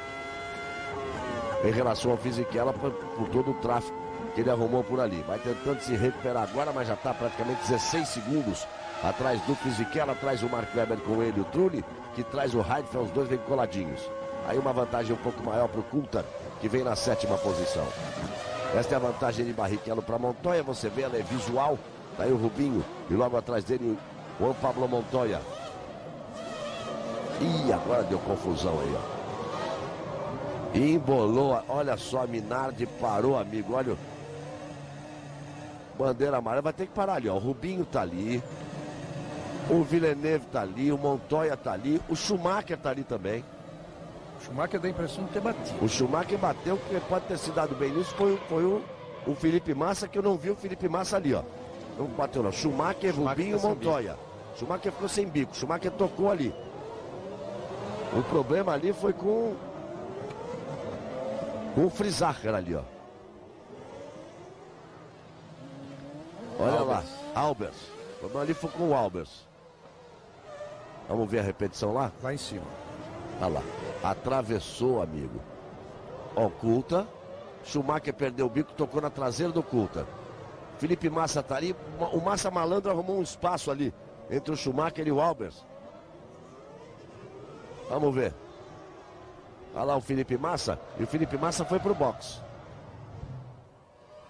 em relação ao Fisichella por todo o tráfego que ele arrumou por ali. Vai tentando se recuperar agora, mas já está praticamente 16 segundos atrás do Fisichella, atrás o Mark Webber com ele, o Trulli, que traz o Heidfeld, os dois vêm coladinhos. Aí uma vantagem um pouco maior para o Coulthard, que vem na 7ª posição. Esta é a vantagem de Barrichello para Montoya, você vê, ela é visual. Tá aí o Rubinho e logo atrás dele o Juan Pablo Montoya. Ih, agora deu confusão aí, ó. Embolou, olha só, a Minardi parou, amigo, olha. Bandeira amarela, vai ter que parar ali, ó. O Rubinho tá ali. O Villeneuve tá ali, o Montoya tá ali, o Schumacher tá ali também. O Schumacher dá a impressão de ter batido. O Schumacher bateu, que pode ter se dado bem nisso, foi o Felipe Massa, que eu não vi o Felipe Massa ali, ó. Não bateu não. Schumacher, Rubinho e Montoya. Schumacher ficou sem bico, Schumacher tocou ali. O problema ali foi com o Frisacher ali, ó. Olha lá, Albers. O problema ali foi com o Albers. Vamos ver a repetição lá? Lá em cima. Olha lá. Atravessou, amigo. Ó, Coulthard. Schumacher perdeu o bico, tocou na traseira do Coulthard. Felipe Massa tá ali. O Massa Malandro arrumou um espaço ali entre o Schumacher e o Albers. Vamos ver. Olha lá o Felipe Massa. E o Felipe Massa foi pro box.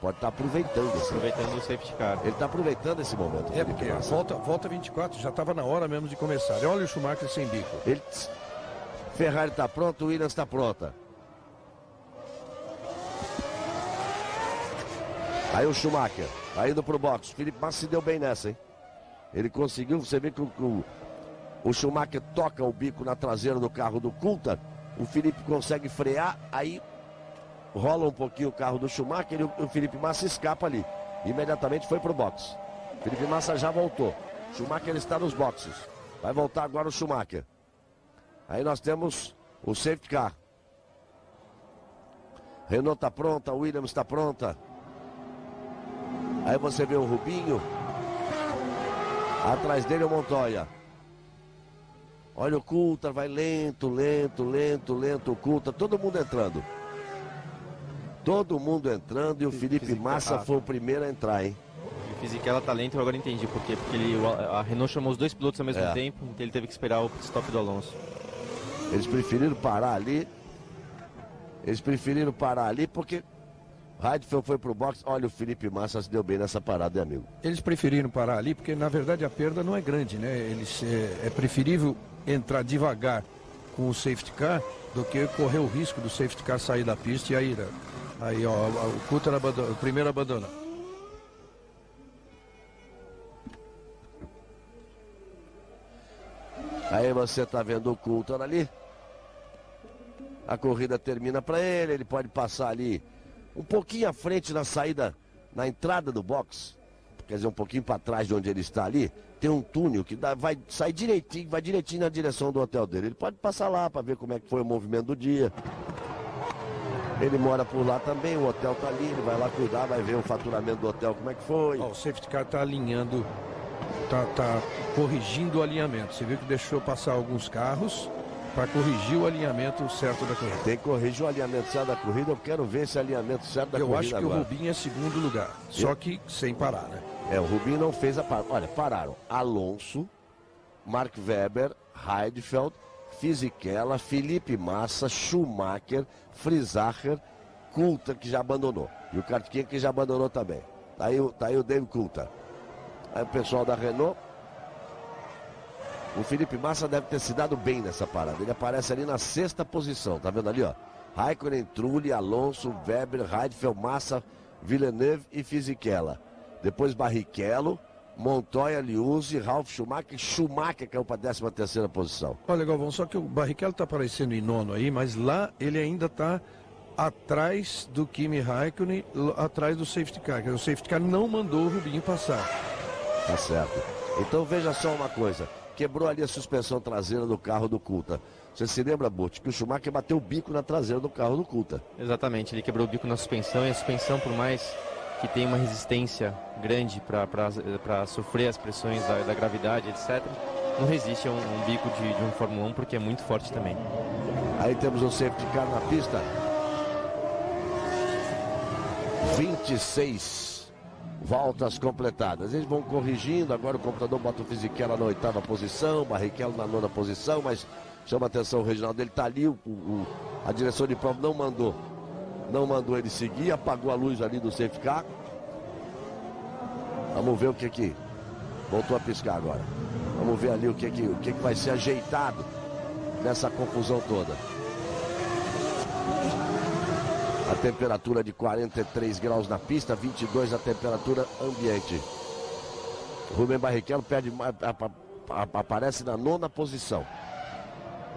Pode estar aproveitando o safety car. Ele está aproveitando esse momento. É, porque volta 24, já estava na hora mesmo de começar. Olha o Schumacher sem bico. Ferrari está pronto, o Williams está pronta. Aí o Schumacher, tá indo pro box. O Felipe Massa se deu bem nessa, hein? Ele conseguiu, você vê que o Schumacher toca o bico na traseira do carro do Coulthard. O Felipe consegue frear, aí rola um pouquinho o carro do Schumacher e o Felipe Massa escapa ali. Imediatamente foi pro box. Felipe Massa já voltou. Schumacher está nos boxes. Vai voltar agora o Schumacher. Aí nós temos o safety car. Renault está pronta, Williams está pronta. Aí você vê o Rubinho. Atrás dele o Montoya. Olha o Coulthard, vai lento, o Coulthard, todo mundo entrando. Todo mundo entrando e o Felipe Massa foi o primeiro a entrar, hein? O Fisichella tá lento, eu agora entendi por quê. Porque a Renault chamou os dois pilotos ao mesmo tempo, então ele teve que esperar o stop do Alonso. Eles preferiram parar ali. Porque Heidfeld foi pro box. Olha, o Felipe Massa se deu bem nessa parada, amigo. Eles preferiram parar ali porque, na verdade, a perda não é grande, né? É preferível entrar devagar com o safety car do que correr o risco do safety car sair da pista e aí ó, o Coulthard o primeiro abandona. Aí você tá vendo o Coulthard ali. A corrida termina para ele, ele pode passar ali um pouquinho à frente na saída, na entrada do box. Quer dizer, um pouquinho para trás de onde ele está ali, tem um túnel que vai sair direitinho, vai direitinho na direção do hotel dele. Ele pode passar lá para ver como é que foi o movimento do dia. Ele mora por lá também, o hotel tá ali, ele vai lá cuidar, vai ver o faturamento do hotel, como é que foi. Ó, o safety car tá alinhando, tá corrigindo o alinhamento. Você viu que deixou passar alguns carros para corrigir o alinhamento certo da corrida. Tem que corrigir o alinhamento certo da corrida, eu quero ver esse alinhamento certo da corrida agora. Eu acho que o Rubinho é segundo lugar, só que sem parar, né? O Rubinho não fez a parada. Olha, pararam Alonso, Mark Webber, Heidfeld, Fisichella, Felipe Massa, Schumacher, Frisacher, Coulthard, que já abandonou. E o Kartkier, que já abandonou também. Tá aí o David Coulthard. Aí o pessoal da Renault. O Felipe Massa deve ter se dado bem nessa parada. Ele aparece ali na 6ª posição. Tá vendo ali, ó? Raikkonen, Trulli, Alonso, Webber, Heidfeld, Massa, Villeneuve e Fisichella. Depois Barrichello, Montoya, Liuzzi, Ralf Schumacher. Schumacher caiu para a 13ª posição. Olha, Galvão, só que o Barrichello está aparecendo em nono aí, mas lá ele ainda está atrás do Kimi Raikkonen, atrás do safety car. O safety car não mandou o Rubinho passar. Tá certo. Então veja só uma coisa. Quebrou ali a suspensão traseira do carro do Coulthard. Você se lembra, Botti, que o Schumacher bateu o bico na traseira do carro do Coulthard. Exatamente, ele quebrou o bico na suspensão e a suspensão, por mais que tenha uma resistência grande para sofrer as pressões da gravidade, etc., não resiste a um bico de um Fórmula 1 porque é muito forte também. Aí temos o safety car na pista. 26 voltas completadas. Eles vão corrigindo, agora o computador bota o Fisichella na 8ª posição, Barrichello na 9ª posição, mas chama a atenção o Reginaldo, ele tá ali, a direção de prova não mandou ele seguir, apagou a luz ali do safety car. Vamos ver o que voltou a piscar agora. Vamos ver ali o que vai ser ajeitado nessa confusão toda. A temperatura de 43 graus na pista, 22 a temperatura ambiente. Rubem Barrichello aparece na 9ª posição.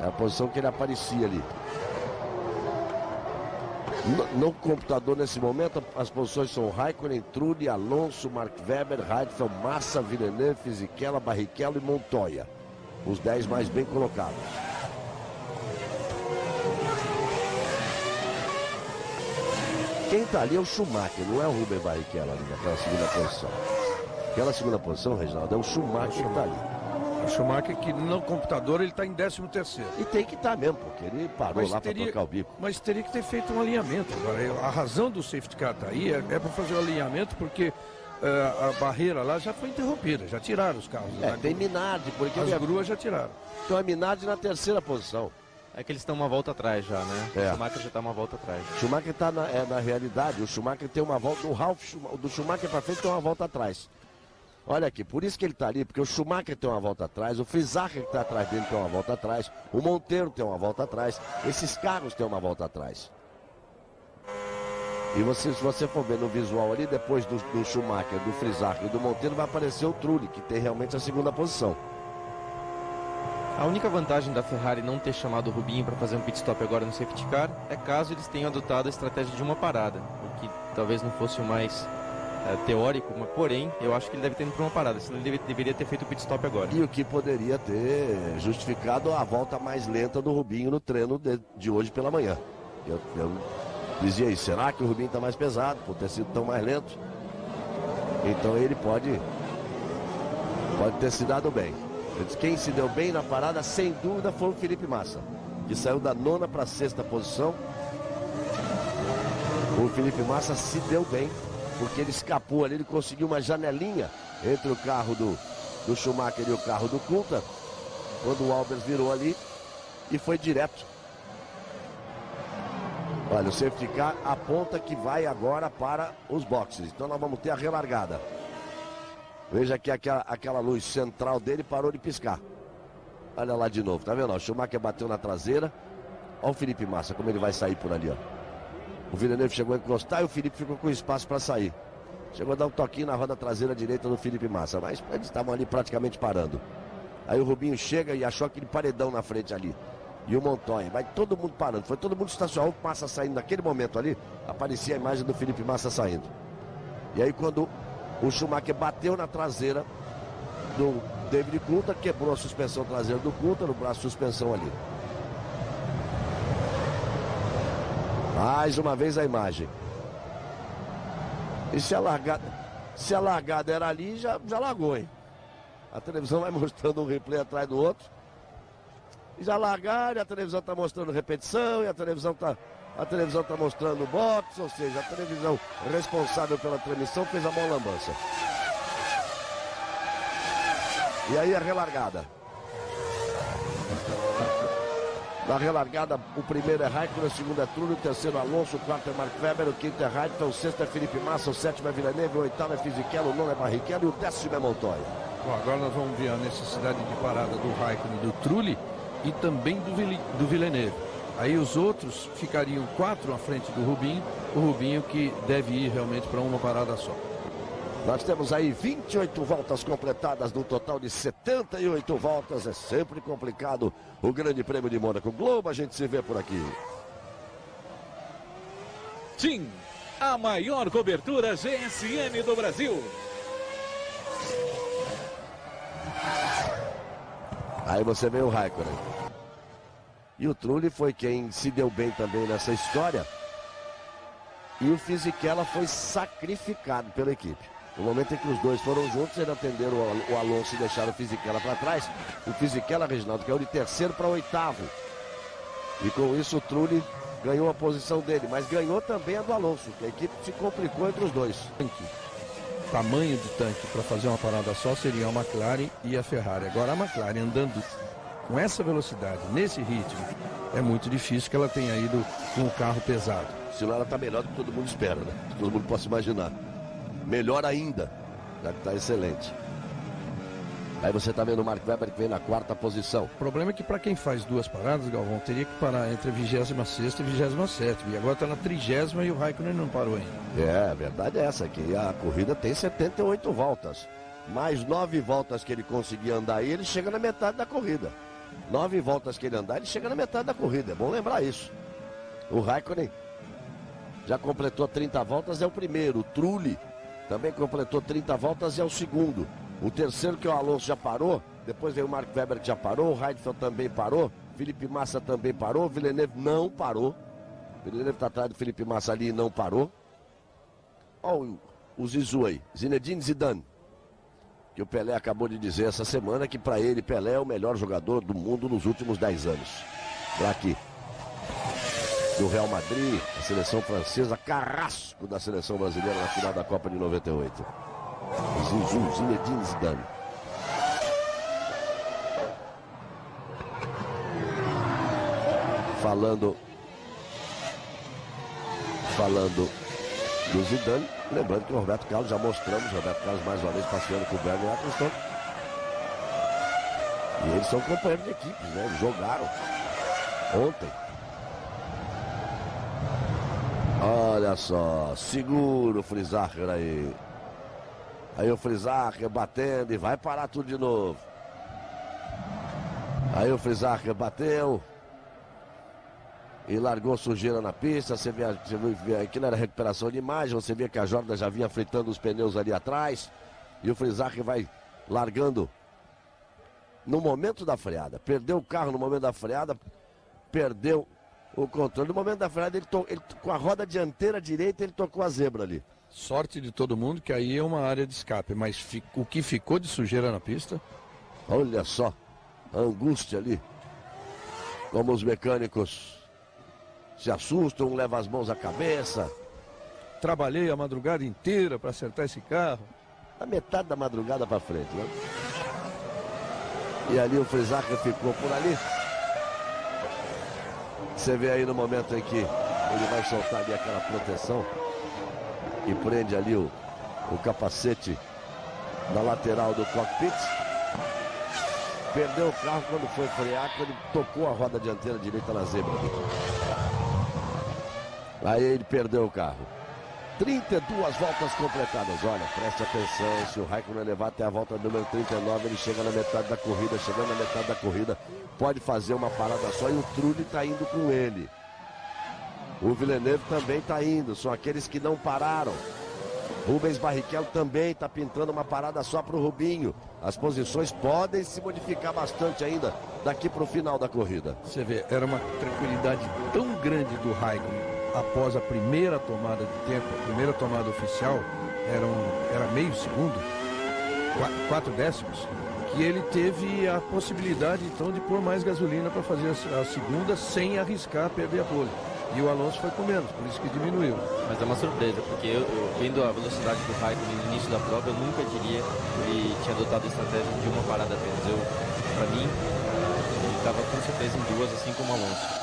É a posição que ele aparecia ali. No computador nesse momento as posições são Raikkonen, Trulli, Alonso, Mark Webber, Heidfeld, Massa, Villeneuve, Fisichella, Barrichello e Montoya. Os 10 mais bem colocados. Quem tá ali é o Schumacher, não é o Rubem Barrichello ali naquela 2ª posição. Aquela 2ª posição, Reginaldo, é o Schumacher que tá ali. O Schumacher que no computador ele está em 13º. E tem que estar mesmo, porque ele parou lá para trocar o bico. Mas teria que ter feito um alinhamento. Agora, a razão do safety car tá aí é para fazer o alinhamento, porque a barreira lá já foi interrompida, já tiraram os carros. Tem Minardi, porque as gruas já tiraram. Então é Minardi na terceira posição. É que eles estão uma volta atrás já, né? É. O Schumacher já está uma volta atrás. O Schumacher está na realidade, o Schumacher tem uma volta, do Schumacher para frente tem uma volta atrás. Olha aqui, por isso que ele está ali, porque o Schumacher tem uma volta atrás, o Frisacher que está atrás dele tem uma volta atrás, o Monteiro tem uma volta atrás, esses carros têm uma volta atrás. E se você for ver no visual ali, depois do Schumacher, do Frisacher e do Monteiro, vai aparecer o Trulli, que tem realmente a segunda posição. A única vantagem da Ferrari não ter chamado o Rubinho para fazer um pit stop agora no safety car é caso eles tenham adotado a estratégia de uma parada, o que talvez não fosse o mais teórico, mas porém eu acho que ele deve ter ido para uma parada, senão ele deveria ter feito o pit stop agora. E o que poderia ter justificado a volta mais lenta do Rubinho no treino de hoje pela manhã. Eu dizia isso, será que o Rubinho está mais pesado por ter sido tão mais lento? Então ele pode ter se dado bem. Quem se deu bem na parada, sem dúvida, foi o Felipe Massa, que saiu da 9ª para a 6ª posição. O Felipe Massa se deu bem, porque ele escapou ali, ele conseguiu uma janelinha entre o carro do Schumacher e o carro do Coulthard, quando o Albers virou ali e foi direto. Olha, o safety car aponta que vai agora para os boxes, então nós vamos ter a relargada. Veja que aquela luz central dele parou de piscar. Olha lá de novo, tá vendo? O Schumacher bateu na traseira. Olha o Felipe Massa, como ele vai sair por ali, ó. O Villeneuve chegou a encostar e o Felipe ficou com espaço para sair. Chegou a dar um toquinho na roda traseira direita do Felipe Massa, mas eles estavam ali praticamente parando. Aí o Rubinho chega e achou aquele paredão na frente ali. E o Montoya, vai todo mundo parando. Foi todo mundo estacionado, o Massa saindo naquele momento ali, aparecia a imagem do Felipe Massa saindo. E aí quando o Schumacher bateu na traseira do David Coulthard, quebrou a suspensão traseira do Coulthard, no braço de suspensão ali. Mais uma vez a imagem. E se a largada era ali, já largou, hein? A televisão vai mostrando um replay atrás do outro. E já largaram, e a televisão está mostrando repetição, e a televisão está mostrando o box, ou seja, a televisão responsável pela transmissão fez a mão lambança. E aí a relargada. Na relargada, o primeiro é Raikkonen, o segundo é Trulli, o terceiro Alonso, o quarto é Mark Webber, o quinto é Raikkonen, o sexto é Felipe Massa, o sétimo é Villeneuve, o oitavo é Fisichella, o nono é Barrichello e o 10º é Montoya. Bom, agora nós vamos ver a necessidade de parada do Raikkonen e do Trulli e também do Villeneuve. Aí os outros ficariam 4 à frente do Rubinho, o Rubinho que deve ir realmente para uma parada só. Nós temos aí 28 voltas completadas no total de 78 voltas. É sempre complicado o Grande Prêmio de Mônaco. Globo, a gente se vê por aqui. TIM, a maior cobertura GSM do Brasil. Aí você vê o Raikkonen. E o Trulli foi quem se deu bem também nessa história. E o Fisichella foi sacrificado pela equipe. No momento em que os dois foram juntos, eles atenderam o Alonso e deixaram o Fisichella para trás. O Fisichella, Reginaldo, caiu de terceiro para oitavo. E com isso o Trulli ganhou a posição dele, mas ganhou também a do Alonso, que a equipe se complicou entre os dois. Tamanho de tanque para fazer uma parada só seria a McLaren e a Ferrari. Agora a McLaren andando com essa velocidade, nesse ritmo, é muito difícil que ela tenha ido com o carro pesado. Senão ela está melhor do que todo mundo espera, né? Todo mundo possa imaginar. Melhor ainda, já que está excelente. Aí você está vendo o Mark Webber que vem na 4ª posição. O problema é que para quem faz 2 paradas, Galvão, teria que parar entre a 26ª e 27ª. E agora está na 30ª e o Raikkonen não parou ainda. É, a verdade é essa, que a corrida tem 78 voltas. Mais 9 voltas que ele conseguir andar aí, ele chega na metade da corrida. 9 voltas que ele andar, ele chega na metade da corrida. É bom lembrar isso. O Raikkonen já completou 30 voltas, é o primeiro. O Trulli também completou 30 voltas e é o segundo. O terceiro, que é o Alonso, já parou. Depois veio o Mark Webber, que já parou. O Heidfeld também parou. Felipe Massa também parou. O Villeneuve não parou. O Villeneuve está atrás do Felipe Massa ali e não parou. Olha o Zizou aí. Zinedine Zidane. Que o Pelé acabou de dizer essa semana que para ele Pelé é o melhor jogador do mundo nos últimos 10 anos. Para aqui. Do Real Madrid, a seleção francesa, carrasco da seleção brasileira na final da Copa de 98. Zinedine Zidane. Falando do Zidane, lembrando que o Roberto Carlos, já mostramos, o Roberto Carlos mais uma vez passeando com o Bernie Eccleston. E eles são companheiros de equipes, né? Eles jogaram ontem. Olha só, segura o Frisacher aí. Aí o Frisacher batendo e vai parar tudo de novo. Aí o Frisacher bateu e largou sujeira na pista. Você vê aquilo era recuperação de imagem. Você vê que a Jordan já vinha fritando os pneus ali atrás. E o Frisacher vai largando no momento da freada. Perdeu o carro no momento da freada. Perdeu o controle. No momento da freada, ele com a roda dianteira direita, ele tocou a zebra ali. Sorte de todo mundo que aí é uma área de escape. Mas o que ficou de sujeira na pista? Olha só, a angústia ali. Como os mecânicos se assustam, um leva as mãos à cabeça. Trabalhei a madrugada inteira para acertar esse carro. A metade da madrugada para frente, né? E ali o Frisacher ficou por ali. Você vê aí no momento em que ele vai soltar ali aquela proteção e prende ali o capacete na lateral do cockpit. Perdeu o carro quando foi frear, quando ele tocou a roda dianteira direita na zebra ali. Aí ele perdeu o carro. 32 voltas completadas. Olha, preste atenção, se o Raikkonen levar até a volta número 39, ele chega na metade da corrida. Chegando na metade da corrida, pode fazer uma parada só e o Trulli está indo com ele. O Villeneuve também está indo, são aqueles que não pararam. Rubens Barrichello também está pintando uma parada só para o Rubinho. As posições podem se modificar bastante ainda daqui para o final da corrida. Você vê, era uma tranquilidade tão grande do Raikkonen após a primeira tomada de tempo, a primeira tomada oficial, era meio segundo, 4 décimos, que ele teve a possibilidade então de pôr mais gasolina para fazer a segunda sem arriscar perder a pole. E o Alonso foi com menos, por isso que diminuiu. Mas é uma surpresa, porque eu vendo a velocidade do Raikkonen no início da prova, eu nunca diria que ele tinha adotado a estratégia de uma parada apenas. Para mim, ele estava com certeza em duas, assim como o Alonso.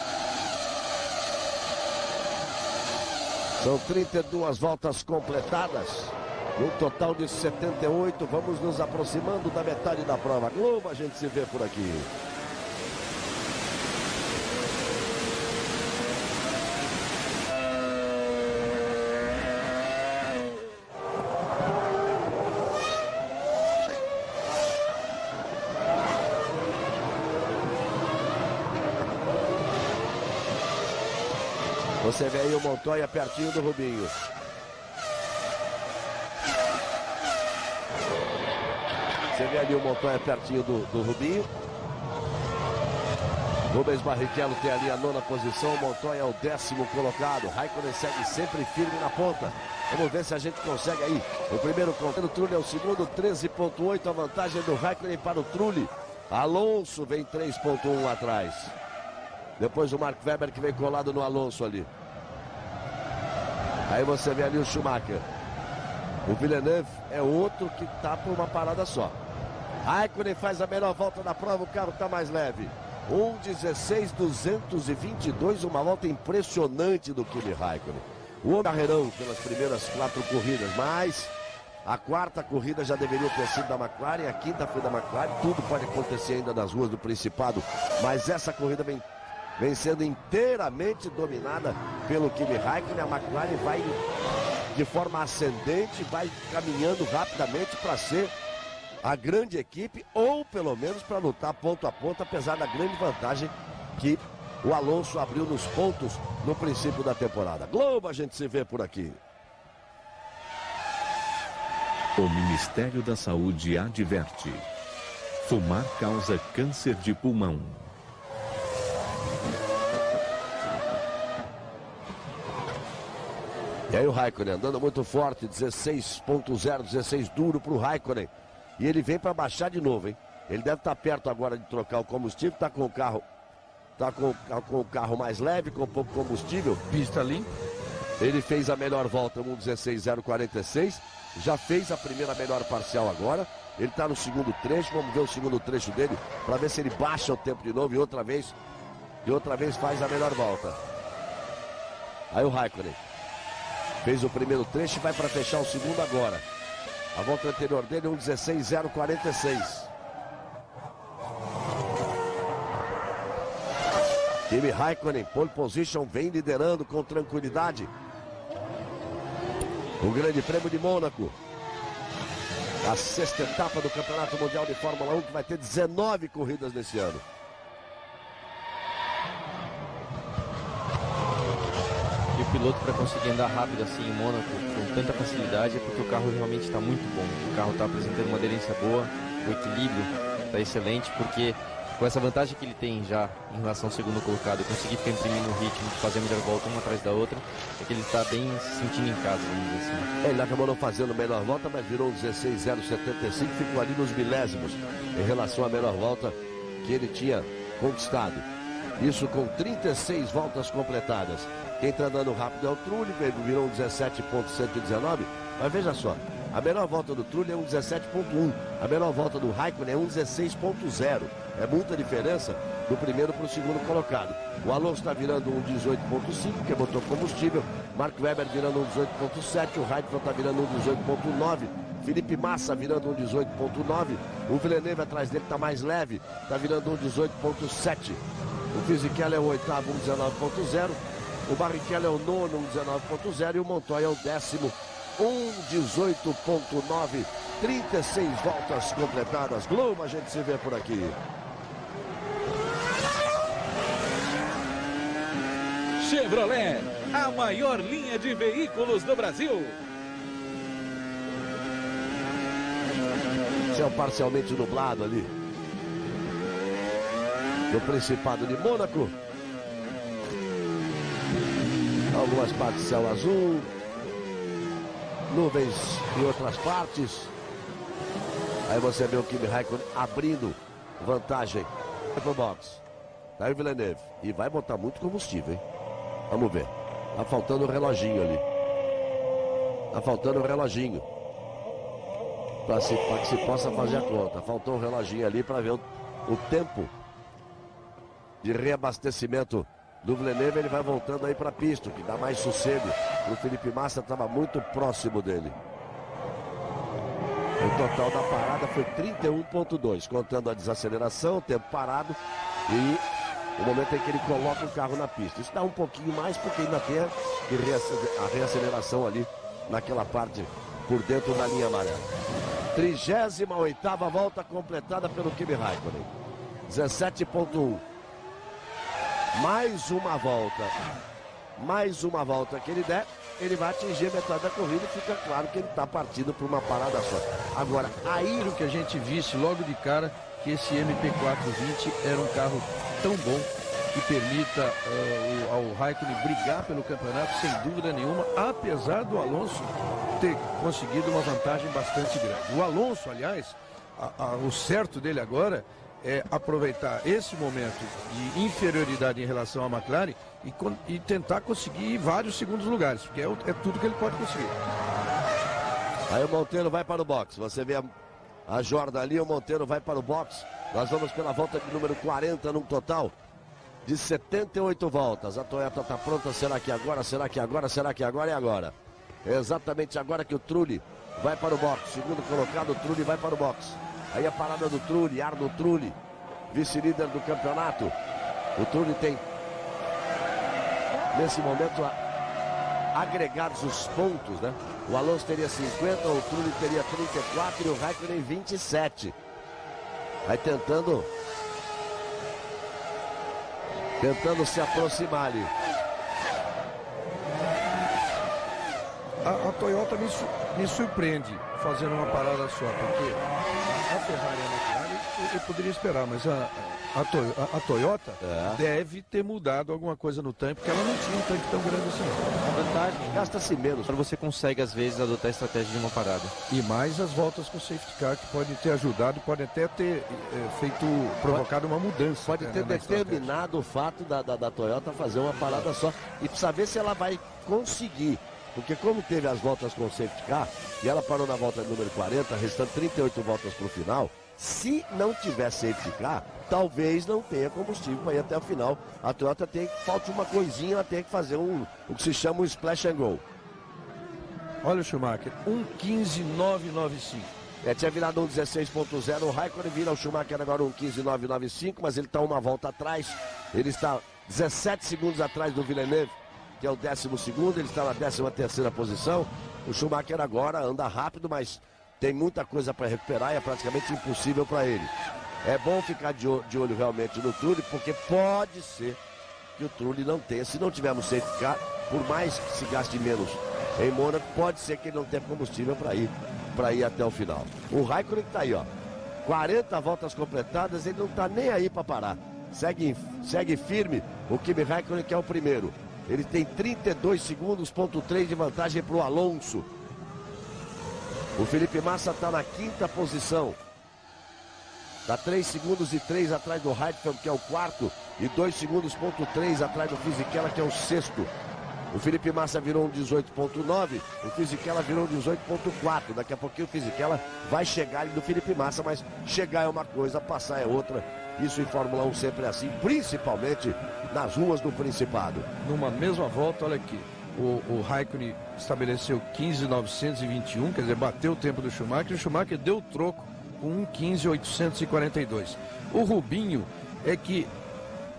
São 32 voltas completadas, no total de 78. Vamos nos aproximando da metade da prova. Globo, a gente se vê por aqui. Você vê aí o Montoya pertinho do Rubinho. Você vê ali o Montoya pertinho do Rubinho. Rubens Barrichello tem ali a 9ª posição. O Montoya é o 10º colocado. Raikkonen segue sempre firme na ponta. Vamos ver se a gente consegue aí. O primeiro contato, o Trulli é o segundo, 13,8. A vantagem do Raikkonen para o Trulli. Alonso vem 3,1 atrás. Depois o Mark Webber que vem colado no Alonso ali. Aí você vê ali o Schumacher. O Villeneuve é outro que está por uma parada só. Raikkonen faz a melhor volta da prova, o carro está mais leve. 1:16.222, uma volta impressionante do Kimi Raikkonen. O homem carreirão pelas primeiras 4 corridas, mas a 4ª corrida já deveria ter sido da McLaren, a 5ª foi da McLaren. Tudo pode acontecer ainda nas ruas do Principado, mas essa corrida vem sendo inteiramente dominada pelo Kimi Raikkonen. A McLaren vai de forma ascendente, vai caminhando rapidamente para ser a grande equipe, ou pelo menos para lutar ponto a ponto, apesar da grande vantagem que o Alonso abriu nos pontos no princípio da temporada. Globo, a gente se vê por aqui. O Ministério da Saúde adverte: fumar causa câncer de pulmão. E aí o Raikkonen andando muito forte, 16.0, 16 duro para o Raikkonen. E ele vem para baixar de novo, hein? Ele deve estar perto agora de trocar o combustível, está com o carro, com o carro mais leve, com pouco combustível. Pista limpa. Ele fez a melhor volta, 1:16.046. já fez a primeira melhor parcial agora. Ele está no segundo trecho, vamos ver o segundo trecho dele, para ver se ele baixa o tempo de novo e outra vez faz a melhor volta. Aí o Raikkonen fez o primeiro trecho e vai para fechar o segundo agora. A volta anterior dele, 1:16.046. Kimi Raikkonen, pole position, vem liderando com tranquilidade. O Grande Prêmio de Mônaco. A 6ª etapa do Campeonato Mundial de Fórmula 1, que vai ter 19 corridas nesse ano. E o piloto, para conseguir andar rápido assim em Mônaco com tanta facilidade, é porque o carro realmente está muito bom. O carro está apresentando uma aderência boa, o equilíbrio está excelente, porque com essa vantagem que ele tem já em relação ao segundo colocado, conseguir ficar imprimindo o ritmo, de fazer a melhor volta uma atrás da outra, é que ele está bem se sentindo em casa, vamos dizer assim. Ele acabou não fazendo a melhor volta, mas virou 16.075, ficou ali nos milésimos em relação à melhor volta que ele tinha conquistado. Isso com 36 voltas completadas. Quem está andando rápido é o Trulli, virou 17.119, mas veja só, a melhor volta do Trulli é 1:17.1, a melhor volta do Raikkonen é 1:16.0. É muita diferença do primeiro para o segundo colocado. O Alonso está virando 1:18.5, que botou combustível. Mark Webber virando 1:18.7, o Raikkonen está virando 1:18.9. Felipe Massa virando 1:18.9. O Villeneuve atrás dele está mais leve, está virando 1:18.7. O Fisichella é o oitavo, 1:19.0. O Barrichello é o nono, 1:19.0. E o Montoya é o 10º, 1:18.9. 36 voltas completadas. Globo, a gente se vê por aqui. Chevrolet, a maior linha de veículos do Brasil. Céu parcialmente nublado ali no Principado de Mônaco. Algumas partes de céu azul, nuvens em outras partes. Aí você vê o Kimi Raikkonen abrindo vantagem para o box. Tá aí o Villeneuve. E vai botar muito combustível, hein? Vamos ver. Tá faltando o reloginho ali. Tá faltando o reloginho. Para que se possa fazer a conta. Faltou um reloginho ali para ver o tempo de reabastecimento do Villeneuve. Ele vai voltando aí para a pista, que dá mais sossego. O Felipe Massa estava muito próximo dele. O total da parada foi 31.2, contando a desaceleração, o tempo parado e o momento em que ele coloca o carro na pista. Isso dá um pouquinho mais porque ainda tem a reaceleração ali naquela parte por dentro da linha amarela. 38ª volta completada pelo Kimi Raikkonen. 17.1. Mais uma volta que ele der, ele vai atingir a metade da corrida e fica claro que ele está partindo para uma parada só. Agora, aí que a gente visse logo de cara que esse MP420 era um carro tão bom que permita ao Raikkonen brigar pelo campeonato sem dúvida nenhuma, apesar do Alonso ter conseguido uma vantagem bastante grande. O Alonso, aliás, o certo dele agora é aproveitar esse momento de inferioridade em relação à McLaren e tentar conseguir vários segundos lugares, porque é tudo que ele pode conseguir. Aí o Monteiro vai para o box. Você vê a Jordan ali, o Monteiro vai para o box. Nós vamos pela volta de número 40 num total de 78 voltas. A Toyota está pronta. Será que agora? Será que agora? Será que agora? É agora. É exatamente agora que o Trulli vai para o box. Segundo colocado, o Trulli vai para o box. Aí a parada do Trulli, Arno Trulli, vice-líder do campeonato. O Trulli tem, nesse momento, agregados os pontos, né? O Alonso teria 50, o Trulli teria 34 e o Raikkonen 27. Vai tentando se aproximar ali. A Toyota me surpreende fazendo uma parada só, porque a Ferrari e a McLaren eu poderia esperar, mas a Toyota deve ter mudado alguma coisa no tanque, porque ela não tinha um tanque tão grande assim. A vantagem Gasta-se menos. você consegue às vezes adotar a estratégia de uma parada. E mais as voltas com o safety car, que podem ter ajudado, podem até ter provocado uma mudança. Pode ter determinado o fato da Toyota fazer uma parada só. E precisa ver se ela vai conseguir Porque como teve as voltas com safety car, e ela parou na volta número 40, restando 38 voltas para o final, se não tiver safety car, talvez não tenha combustível para ir até o final. A Toyota falta uma coisinha, ela tem que fazer o que se chama um splash and go. Olha o Schumacher, 1:15.995. Tinha virado um 16.0, o Raikkonen vira o Schumacher agora um 15.995, mas ele está uma volta atrás, ele está 17 segundos atrás do Villeneuve, que é o 12º, ele está na 13ª posição. O Schumacher agora anda rápido, mas tem muita coisa para recuperar e é praticamente impossível para ele. É bom ficar de olho realmente no Trulli, porque pode ser que o Trulli não tenha, se não tivermos safety car, por mais que se gaste menos em Mônaco, pode ser que ele não tenha combustível para ir até o final. O Raikkonen que está aí, ó, 40 voltas completadas, ele não está nem aí para parar. Segue firme o Kimi Raikkonen, que é o primeiro. Ele tem 32 segundos, ponto 3 de vantagem para o Alonso. O Felipe Massa está na 5ª posição. Está 3 segundos e 3 atrás do Heidfeld, que é o 4º, e 2 segundos, ponto 3 atrás do Fisichella, que é o 6º. O Felipe Massa virou um 18.9, o Fisichella virou um 18.4. Daqui a pouquinho o Fisichella vai chegar ali do Felipe Massa, mas chegar é uma coisa, passar é outra. Isso em Fórmula 1 sempre é assim, principalmente nas ruas do Principado. Numa mesma volta, olha aqui, o Raikkonen estabeleceu 15.921, quer dizer, bateu o tempo do Schumacher, e o Schumacher deu o troco com 1:15.842. O Rubinho é que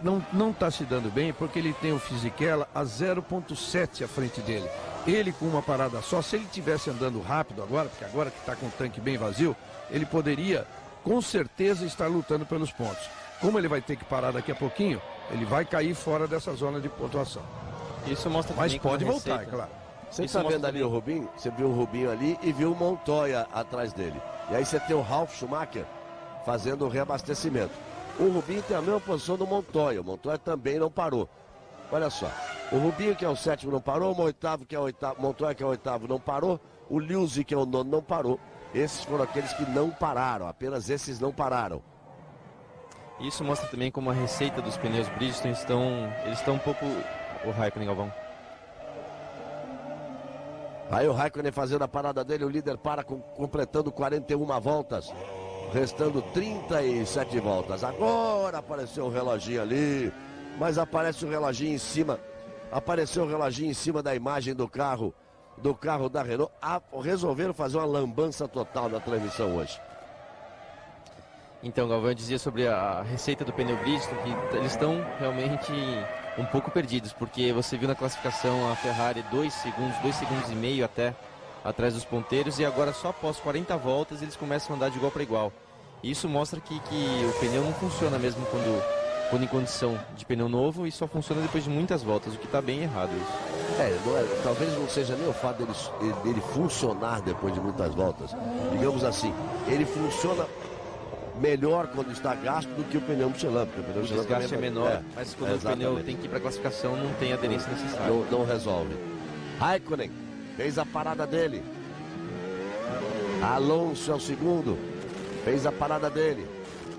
não está se dando bem porque ele tem o Fisichella a 0.7 à frente dele. Ele com uma parada só, se ele estivesse andando rápido agora, porque agora que está com o tanque bem vazio, ele poderia com certeza estar lutando pelos pontos. Como ele vai ter que parar daqui a pouquinho, ele vai cair fora dessa zona de pontuação. Isso mostra Mas também pode como voltar, receita. é claro. Você Isso está vendo mostra ali o Rubinho? Você viu o Rubinho ali e viu o Montoya atrás dele. E aí você tem o Ralf Schumacher fazendo o reabastecimento. O Rubinho tem a mesma posição do Montoya. O Montoya também não parou. Olha só. O Rubinho, que é o 7º, não parou. O Montoya, que é o 8º, não parou. O Liuzzi, que é o 9º, não parou. Esses foram aqueles que não pararam. Apenas esses não pararam. Isso mostra também como a receita dos pneus Bridgestone estão um pouco... O Raikkonen, Galvão. Aí o Raikkonen fazendo a parada dele, o líder para completando 41 voltas, restando 37 voltas. Agora apareceu o reloginho ali, mas aparece o reloginho em cima, da imagem do carro da Renault. Resolveram fazer uma lambança total na transmissão hoje. Então, Galvão, eu dizia sobre a receita do pneu Bridgestone que eles estão realmente um pouco perdidos, porque você viu na classificação a Ferrari 2 segundos e meio até atrás dos ponteiros, e agora só após 40 voltas eles começam a andar de igual para igual. E isso mostra que o pneu não funciona mesmo quando em condição de pneu novo, e só funciona depois de muitas voltas, o que está bem errado isso. Talvez não seja nem o fato dele funcionar depois de muitas voltas. Digamos assim, ele funciona melhor quando está gasto do que o pneu Michelin. O desgaste é menor, mas quando o pneu tem que ir para a classificação não tem a aderência necessária. Não resolve. Raikkonen fez a parada dele. Alonso é o segundo. Fez a parada dele.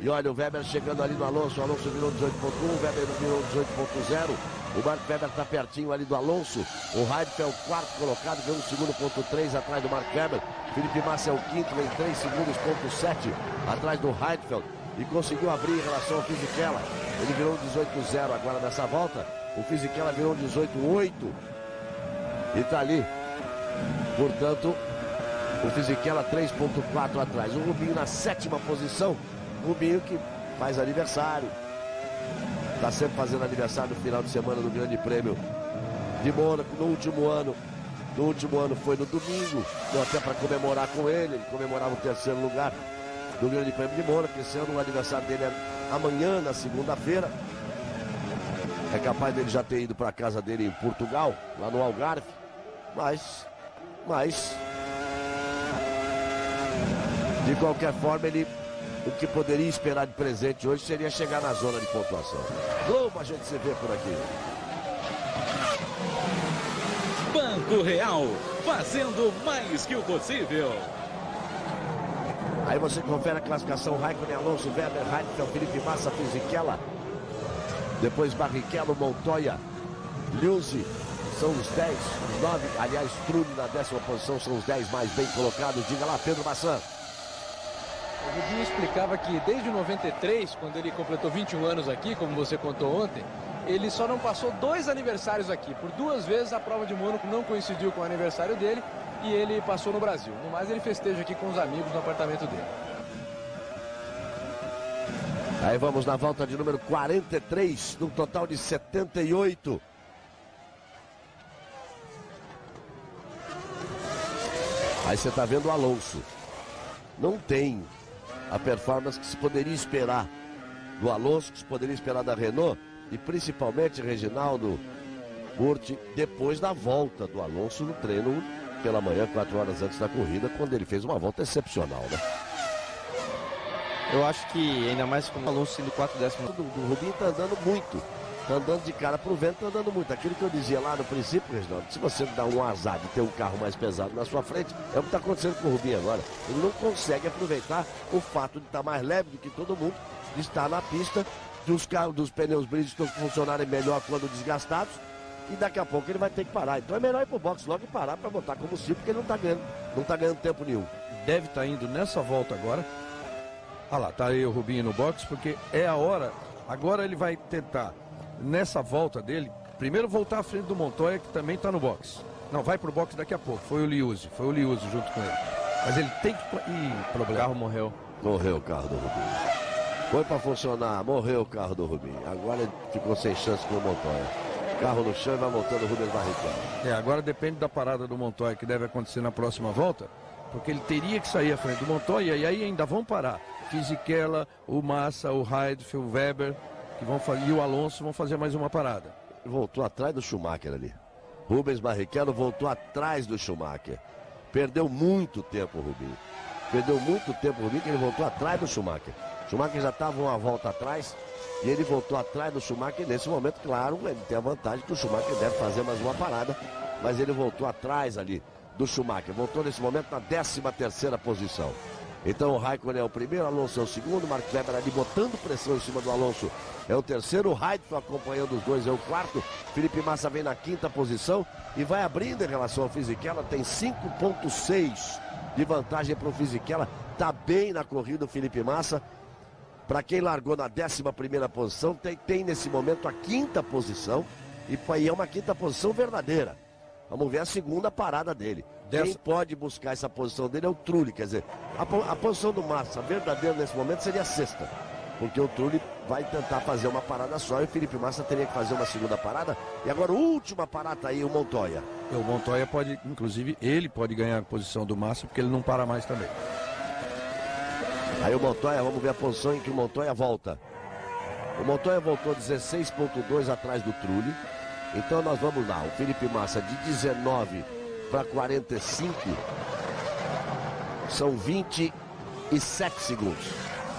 E olha o Weber chegando ali no Alonso. O Alonso virou 18.1, o Weber virou 18.0. O Mark Webber está pertinho ali do Alonso. O Heidfeld, quarto colocado, veio um segundo, ponto 3 atrás do Mark Webber. Felipe Massa é o quinto, vem 3 segundos, ponto 7 atrás do Heidfeld. E conseguiu abrir em relação ao Fisichella. Ele virou 18.0 agora nessa volta. O Fisichella virou 18.8. E está ali. Portanto, o Fisichella 3.4 atrás. O Rubinho na 7ª posição. Rubinho que faz aniversário. Está sempre fazendo aniversário no final de semana do Grande Prêmio de Mônaco. No último ano foi no domingo. Deu até para comemorar com ele. Ele comemorava o 3º lugar do Grande Prêmio de Mônaco. Esse ano o aniversário dele é amanhã, na segunda-feira. É capaz dele já ter ido para a casa dele em Portugal, lá no Algarve. Mas de qualquer forma, o que poderia esperar de presente hoje seria chegar na zona de pontuação. Globo, a gente se vê por aqui. Banco Real, fazendo mais que o possível. Aí você confere a classificação: Raikkonen, Alonso, Weber, Heidfeld, Felipe Massa, Fisichella. Depois Barrichello, Montoya, Liuzzi, são os 10, os 9, aliás, Trulli na 10ª posição, são os 10 mais bem colocados. Diga lá, Pedro Maçã. O Rubinho explicava que desde 93, quando ele completou 21 anos aqui, como você contou ontem, ele só não passou 2 aniversários aqui. Por 2 vezes a prova de Mônaco não coincidiu com o aniversário dele e ele passou no Brasil. No mais, ele festeja aqui com os amigos no apartamento dele. Aí vamos na volta de número 43, num total de 78. Aí você está vendo o Alonso. Não tem a performance que se poderia esperar do Alonso, que se poderia esperar da Renault, e principalmente, Reginaldo Curti, depois da volta do Alonso no treino pela manhã, 4 horas antes da corrida, quando ele fez uma volta excepcional, né? Eu acho que, ainda mais com o Alonso sendo 4 décimos. O Rubinho tá andando muito. Tá andando de cara pro vento, tá andando muito. Aquilo que eu dizia lá no princípio, Reginaldo, se você dá um azar de ter um carro mais pesado na sua frente, é o que tá acontecendo com o Rubinho agora. Ele não consegue aproveitar o fato de estar mais leve do que todo mundo, de estar na pista, dos pneus Bridgestone funcionarem melhor quando desgastados, e daqui a pouco ele vai ter que parar. Então é melhor ir pro box logo e parar para botar combustível, porque ele não tá ganhando tempo nenhum. Deve estar indo nessa volta agora. Ah lá, tá aí o Rubinho no box, porque é a hora. Agora ele vai tentar, nessa volta dele, primeiro voltar à frente do Montoya, que também está no box. Não, vai pro box daqui a pouco. Foi o Liuzzi junto com ele. Mas ele tem que... Ih, problema. O carro morreu. Morreu o carro do Rubinho. Foi para funcionar, morreu o carro do Rubinho. Agora ele ficou sem chance com o Montoya. Carro no chão e vai montando o Rubens Barrichello. Agora depende da parada do Montoya, que deve acontecer na próxima volta, porque ele teria que sair à frente do Montoya e aí ainda vão parar. Fisichella, o Massa, o Heidfeld, o Weber, que vão fazer, e o Alonso vão fazer mais uma parada. Voltou atrás do Schumacher ali. Rubens Barrichello voltou atrás do Schumacher. Perdeu muito tempo o Rubinho. Perdeu muito tempo o Rubinho, que ele voltou atrás do Schumacher. O Schumacher já estava uma volta atrás e ele voltou atrás do Schumacher. Nesse momento, claro, ele tem a vantagem que o Schumacher deve fazer mais uma parada, mas ele voltou atrás ali do Schumacher. Voltou nesse momento na 13ª posição. Então o Raikkonen é o primeiro, Alonso é o segundo, Mark Webber ali botando pressão em cima do Alonso é o terceiro, o Heidfeld acompanhando os dois é o quarto, Felipe Massa vem na 5ª posição e vai abrindo em relação ao Fisichella, tem 5,6 de vantagem para o Fisichella, tá bem na corrida o Felipe Massa. Para quem largou na 11ª posição, tem nesse momento a 5ª posição e é uma 5ª posição verdadeira. Vamos ver a segunda parada dele. Quem pode buscar essa posição dele é o Trulli, quer dizer, a posição do Massa verdadeira nesse momento seria a 6ª, porque o Trulli vai tentar fazer uma parada só e o Felipe Massa teria que fazer uma segunda parada. E agora, última parada aí, o Montoya. O Montoya pode, inclusive, ele pode ganhar a posição do Massa, porque ele não para mais também. Aí o Montoya, vamos ver a posição em que o Montoya volta. O Montoya voltou 16,2 atrás do Trulli. Então nós vamos lá, o Felipe Massa de 19 para 45 são 27 segundos.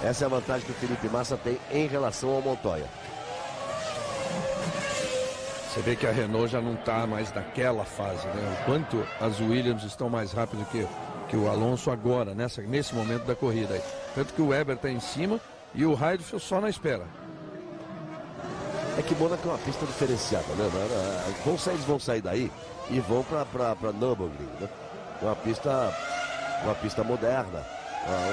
Essa é a vantagem que o Felipe Massa tem em relação ao Montoya. Você vê que a Renault já não está mais naquela fase, né? Enquanto as Williams estão mais rápido que o Alonso agora, nesse momento da corrida aí. Tanto que o Weber está em cima e o Heidfeld só na espera. É que Mônaco é uma pista diferenciada, né? Eles vão sair daí e vão para Nürburgring, né? Uma pista moderna,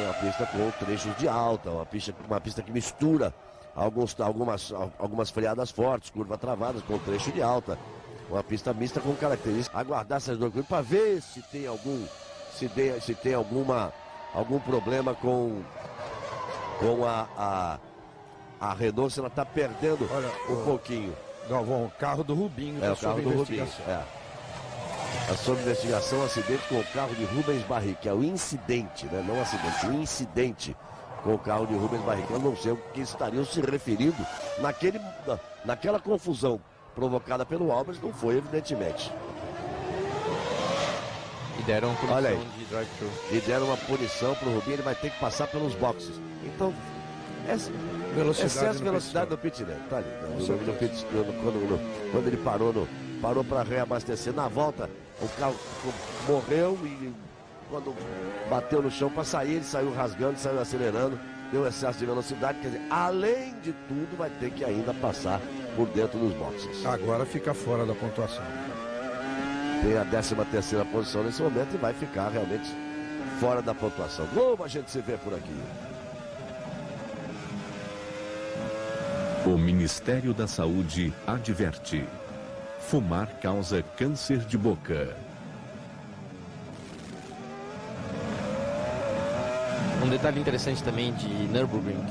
uma pista com trechos de alta, uma pista que mistura algumas freadas fortes, curva travadas com trecho de alta. Uma pista mista com características. Aguardar essas duas coisas para ver se tem algum problema com a Renault, se ela está perdendo um pouquinho. Galvão, o carro do Rubinho. É o carro do Rubinho. A sob investigação, acidente com o carro de Rubens Barrichello. Incidente, né? Não acidente, incidente com o carro de Rubens Barrichello. Não sei o que estariam se referindo naquela confusão provocada pelo Albers, não foi, evidentemente. E deram uma punição de drive-thru. E deram uma punição para o Rubinho, ele vai ter que passar pelos boxes. Então, excesso de velocidade no pit lane, tá ali. Quando ele parou para reabastecer na volta, o carro morreu e quando bateu no chão para sair, ele saiu rasgando, saiu acelerando, deu excesso de velocidade, quer dizer, além de tudo, vai ter que ainda passar por dentro dos boxes. Agora fica fora da pontuação. tem a 13ª posição nesse momento e vai ficar realmente fora da pontuação. Como a gente se vê por aqui. O Ministério da Saúde adverte: fumar causa câncer de boca. Um detalhe interessante também de Nürburgring,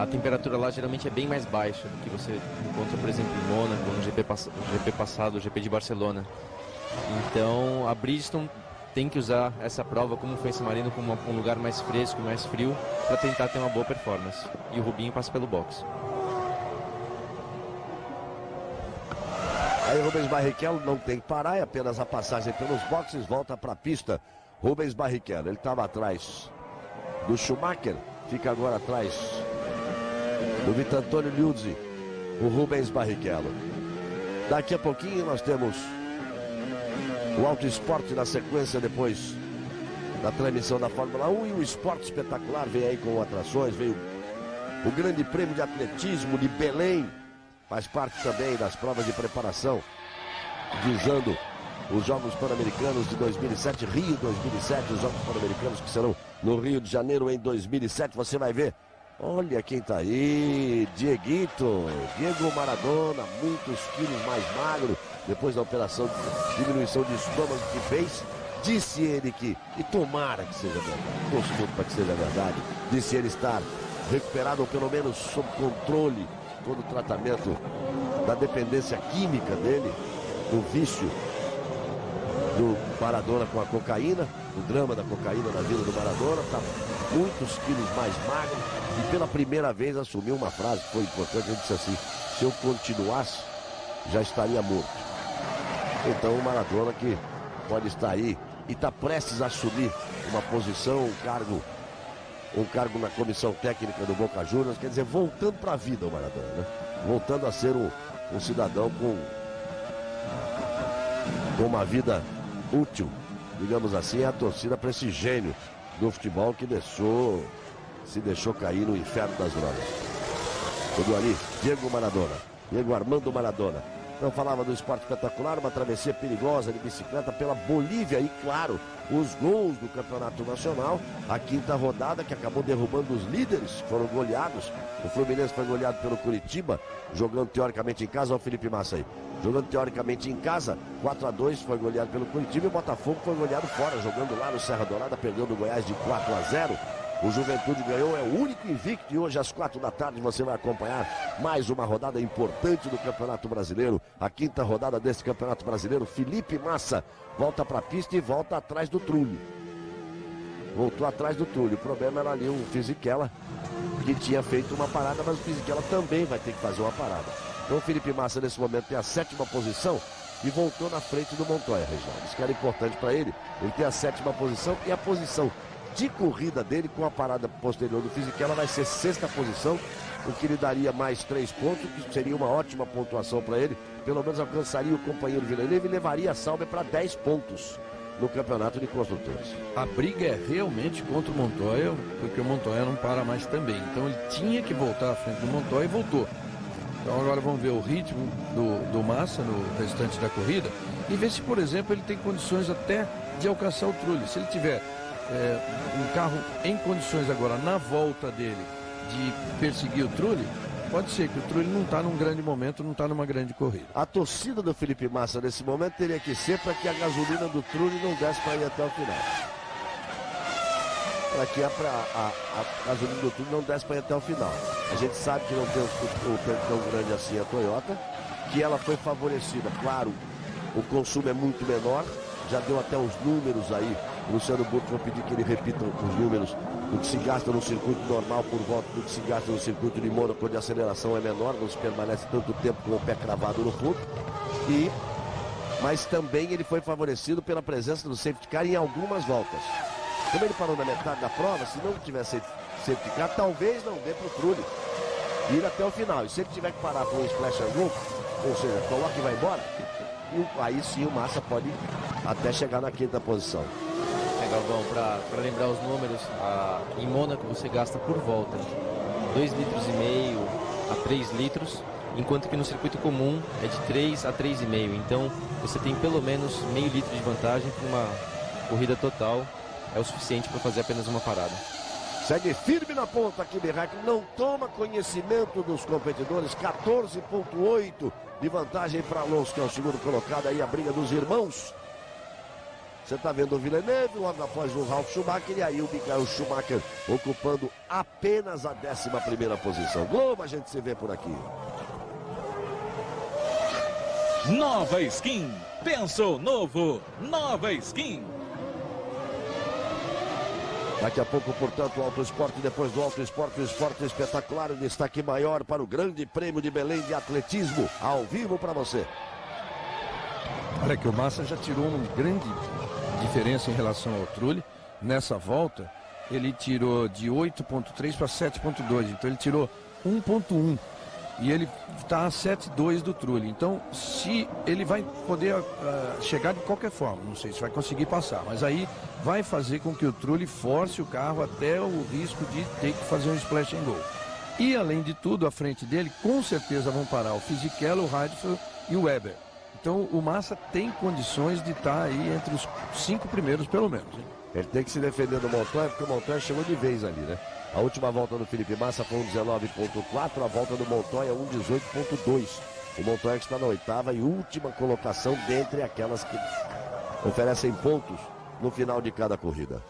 a temperatura lá geralmente é bem mais baixa do que você encontra, por exemplo, em Mônaco, no GP passado, o GP de Barcelona. Então a Bridgestone tem que usar essa prova, como foi em San Marino, como um lugar mais fresco, mais frio, para tentar ter uma boa performance. E o Rubinho passa pelo box. Aí Rubens Barrichello não tem que parar, é apenas a passagem pelos boxes, volta para a pista. Rubens Barrichello, ele estava atrás do Schumacher, fica agora atrás do Vitor Antônio Liuzzi, o Rubens Barrichello. Daqui a pouquinho nós temos o Auto Esporte na sequência, depois da transmissão da Fórmula 1, e o Esporte Espetacular vem aí com atrações, veio o Grande Prêmio de Atletismo de Belém, faz parte também das provas de preparação, visando os Jogos Pan-Americanos de 2007, Rio 2007, os Jogos Pan-Americanos que serão no Rio de Janeiro em 2007, você vai ver. Olha quem tá aí, Diego Maradona, muitos quilos mais magro, depois da operação de diminuição de estômago que fez. Disse ele que, e tomara que seja verdade, torço muito para que seja verdade, disse ele estar recuperado, ou pelo menos sob controle, todo o tratamento da dependência química dele, do vício do Maradona com a cocaína, o drama da cocaína na vida do Maradona, está muitos quilos mais magro, e pela primeira vez assumiu uma frase que foi importante. Ele disse assim: se eu continuasse, já estaria morto. Então o Maradona, que pode estar aí e está prestes a assumir uma posição, um cargo na comissão técnica do Boca Juniors, quer dizer, voltando para a vida o Maradona, né? Voltando a ser um cidadão com uma vida útil, digamos assim, a torcida para esse gênio do futebol que se deixou cair no inferno das drogas. Tudo ali, Diego Maradona, Diego Armando Maradona. Não falava do Esporte Espetacular, uma travessia perigosa de bicicleta pela Bolívia e, claro, os gols do Campeonato Nacional, a 5ª rodada que acabou derrubando os líderes, que foram goleados. O Fluminense foi goleado pelo Curitiba, jogando teoricamente em casa. Olha o Felipe Massa aí, jogando teoricamente em casa, 4-2, foi goleado pelo Curitiba, e o Botafogo foi goleado fora, jogando lá no Serra Dourada, perdeu do Goiás de 4-0. O Juventude ganhou, é o único invicto, e hoje às 4 da tarde você vai acompanhar mais uma rodada importante do Campeonato Brasileiro, a 5ª rodada desse Campeonato Brasileiro. Felipe Massa volta para a pista e volta atrás do Trulli. Voltou atrás do Trulli, o problema era ali o Fisichella, que tinha feito uma parada, mas o Fisichella também vai ter que fazer uma parada. Então o Felipe Massa nesse momento tem a 7ª posição e voltou na frente do Montoya, Reginaldo. Isso que era importante para ele, ele tem a 7ª posição, e a posição de corrida dele com a parada posterior do Fisichella vai ser 6ª posição, o que lhe daria mais 3 pontos, que seria uma ótima pontuação para ele, pelo menos alcançaria o companheiro Villeneuve e levaria a Sauber para 10 pontos no Campeonato de Construtores. A briga é realmente contra o Montoya, porque o Montoya não para mais também, então ele tinha que voltar à frente do Montoya e voltou. Então agora vamos ver o ritmo do Massa no restante da corrida e ver se, por exemplo, ele tem condições até de alcançar o Trulli. Se ele tiver um carro em condições agora na volta dele de perseguir o Trulli, pode ser que o Trulli não está num grande momento, não está numa grande corrida. A torcida do Felipe Massa nesse momento teria que ser para que a gasolina do Trulli não desse para ir até o final. Para que a gasolina do Trulli não desse para ir até o final. A gente sabe que não tem um tempo tão grande assim a Toyota, que ela foi favorecida. Claro, o consumo é muito menor, já deu até os números aí. O Luciano Burto, vou pedir que ele repita os números do que se gasta no circuito normal por volta do que se gasta no circuito de Mônaco, onde a aceleração é menor, não se permanece tanto tempo com o pé cravado no fundo. Mas também ele foi favorecido pela presença do safety car em algumas voltas. Como ele parou na metade da prova, se não tivesse safety car, talvez não dê para o Trulli ir até o final. E se ele tiver que parar para um splash and go, ou seja, coloca e vai embora, aí sim o Massa pode até chegar na 5ª posição. Galvão, para lembrar os números, em Mônaco você gasta por volta 2,5 litros a 3 litros, enquanto que no circuito comum é de 3 a 3,5. Então você tem pelo menos meio litro de vantagem para uma corrida total. É o suficiente para fazer apenas uma parada. Segue firme na ponta aqui, Birrack. Não toma conhecimento dos competidores. 14,8 de vantagem para Alonso, que é o segundo colocado. Aí a briga dos irmãos. Você está vendo o Villeneuve, logo após o Ralf Schumacher, e aí o Michael Schumacher ocupando apenas a 11ª posição. Globo, a gente se vê por aqui. Nova Skin. Pensou novo. Nova Skin. Daqui a pouco, portanto, o Auto Esporte, depois do Auto Esporte, o Esporte Espetacular, o destaque maior para o Grande Prêmio de Belém de Atletismo, ao vivo para você. Olha que o Massa já tirou uma grande diferença em relação ao Trulli. Nessa volta, ele tirou de 8,3 para 7,2, então ele tirou 1,1. E ele está a 7,2 do Trulli. Então, se ele vai poder chegar de qualquer forma, não sei se vai conseguir passar, mas aí vai fazer com que o Trulli force o carro até o risco de ter que fazer um splash and go. E, além de tudo, à frente dele, com certeza vão parar o Fisichella, o Heidfeld e o Weber. Então, o Massa tem condições de estar aí entre os 5 primeiros, pelo menos, hein? Ele tem que se defender do Montoya, porque o Montoya chegou de vez ali, né? A última volta do Felipe Massa foi 19,4, a volta do Montoya 1,18,2. O Montoya que está na 8ª e última colocação dentre aquelas que oferecem pontos no final de cada corrida.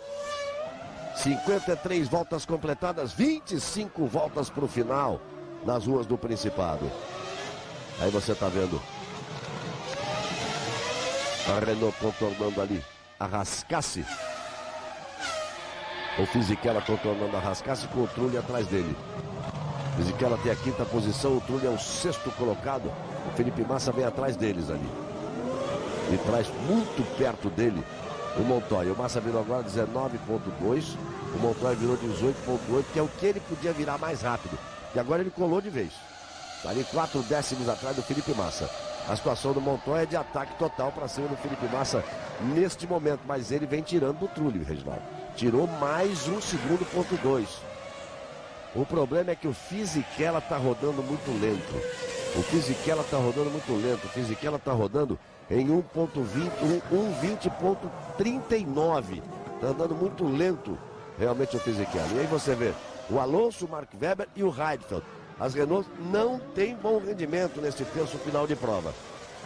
53 voltas completadas, 25 voltas para o final nas ruas do Principado. Aí você está vendo a Renault contornando ali a Rascasse. O Fisichella contornando a Rascasse com o Trulli atrás dele. O Fisichella tem a 5ª posição, o Trulli é o 6º colocado. O Felipe Massa vem atrás deles ali. E traz muito perto dele o Montoya. O Massa virou agora 19,2. O Montoya virou 18,8, que é o que ele podia virar mais rápido. E agora ele colou de vez. Está ali 4 décimos atrás do Felipe Massa. A situação do Montoya é de ataque total para cima do Felipe Massa neste momento. Mas ele vem tirando do Trulli, Reginaldo. Tirou mais 1 segundo, ponto 2. O problema é que o Fisichella está rodando muito lento. O Fisichella está rodando muito lento. O Fisichella está rodando em 1,20.39. Está andando muito lento, realmente, o Fisichella. E aí você vê o Alonso, o Mark Webber e o Heidfeld. As Renault não têm bom rendimento nesse terço final de prova.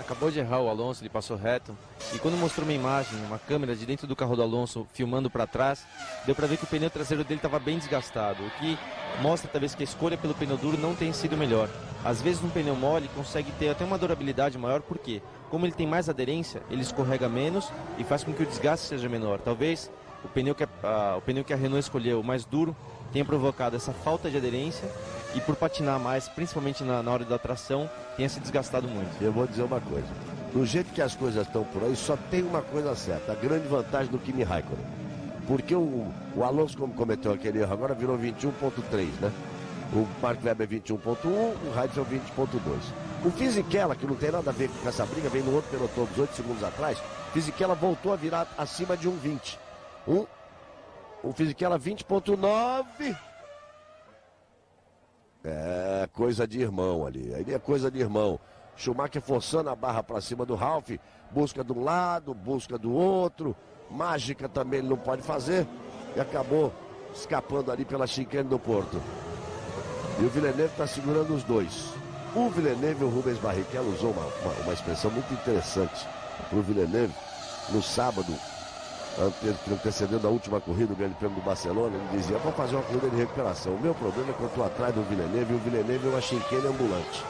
Acabou de errar o Alonso, ele passou reto. E quando mostrou uma imagem, uma câmera de dentro do carro do Alonso filmando para trás, deu para ver que o pneu traseiro dele estava bem desgastado. O que mostra talvez que a escolha pelo pneu duro não tenha sido melhor. Às vezes um pneu mole consegue ter até uma durabilidade maior, porque como ele tem mais aderência, ele escorrega menos e faz com que o desgaste seja menor. Talvez o pneu que a Renault escolheu, o mais duro, tenha provocado essa falta de aderência e por patinar mais, principalmente na hora da tração, tenha se desgastado muito. Eu vou dizer uma coisa, do jeito que as coisas estão por aí, só tem uma coisa certa, a grande vantagem do Kimi Raikkonen. Porque o Alonso, como cometeu aquele erro, agora virou 21,3, né? O Mark Webber 21,1, o Heidfeld 20,2. O Fisichella, que não tem nada a ver com essa briga, vem no outro pelotão 18 segundos atrás, Fisichella voltou a virar acima de 1,20. O Fisichella 20,9. É coisa de irmão ali. Aí é coisa de irmão. Schumacher forçando a barra para cima do Ralf. Busca de um lado, busca do outro. Mágica também ele não pode fazer. E acabou escapando ali pela chicane do Porto. E o Villeneuve está segurando os dois. O Villeneuve e o Rubens Barrichello usou uma expressão muito interessante para o Villeneuve no sábado, antecedendo a última corrida do Grande Prêmio do Barcelona. Ele dizia: vou fazer uma corrida de recuperação. O meu problema é que eu estou atrás do Villeneuve e o Villeneuve é uma chicane ambulante.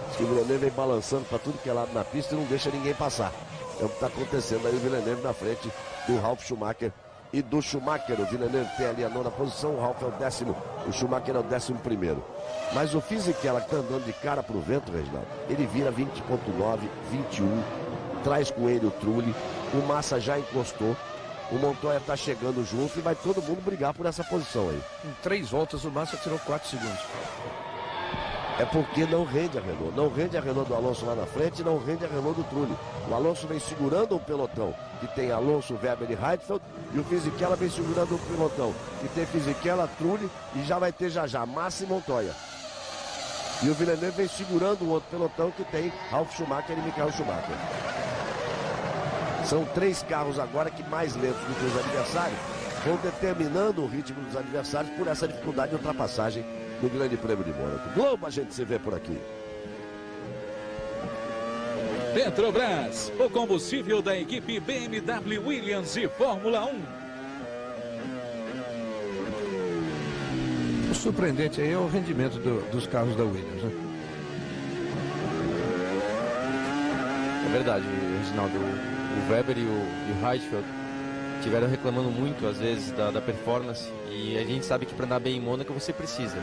Diz que o Villeneuve vem balançando para tudo que é lado na pista e não deixa ninguém passar. É o que está acontecendo aí, o Villeneuve na frente do Ralf Schumacher e do Schumacher. O Villeneuve tem ali a 9ª posição, o Ralf é o 10º, o Schumacher é o 11º. Mas o Fisichella, que está andando de cara para o vento, Reginaldo, ele vira 20,9, 21, traz com ele o Trulli, o Massa já encostou. O Montoya está chegando junto e vai todo mundo brigar por essa posição aí. Em 3 voltas o Massa tirou 4 segundos. É porque não rende a Renault. Não rende a Renault do Alonso lá na frente e não rende a Renault do Trulli. O Alonso vem segurando um pelotão que tem Alonso, Webber e Heidfeld. E o Fisichella vem segurando um pelotão que tem Fisichella, Trulli e já vai ter já Massa e Montoya. E o Villeneuve vem segurando o outro pelotão que tem Ralf Schumacher e Michael Schumacher. São 3 carros agora que mais lentos do que os adversários vão determinando o ritmo dos adversários por essa dificuldade de ultrapassagem no Grande Prêmio de Mônaco. Globo a gente se vê por aqui. Petrobras, o combustível da equipe BMW Williams e Fórmula 1. O surpreendente aí é o rendimento dos carros da Williams, né? É verdade, Reginaldo. O Weber e o Heidfeld tiveram reclamando muito, às vezes, da performance. E a gente sabe que para andar bem em Mônaco você precisa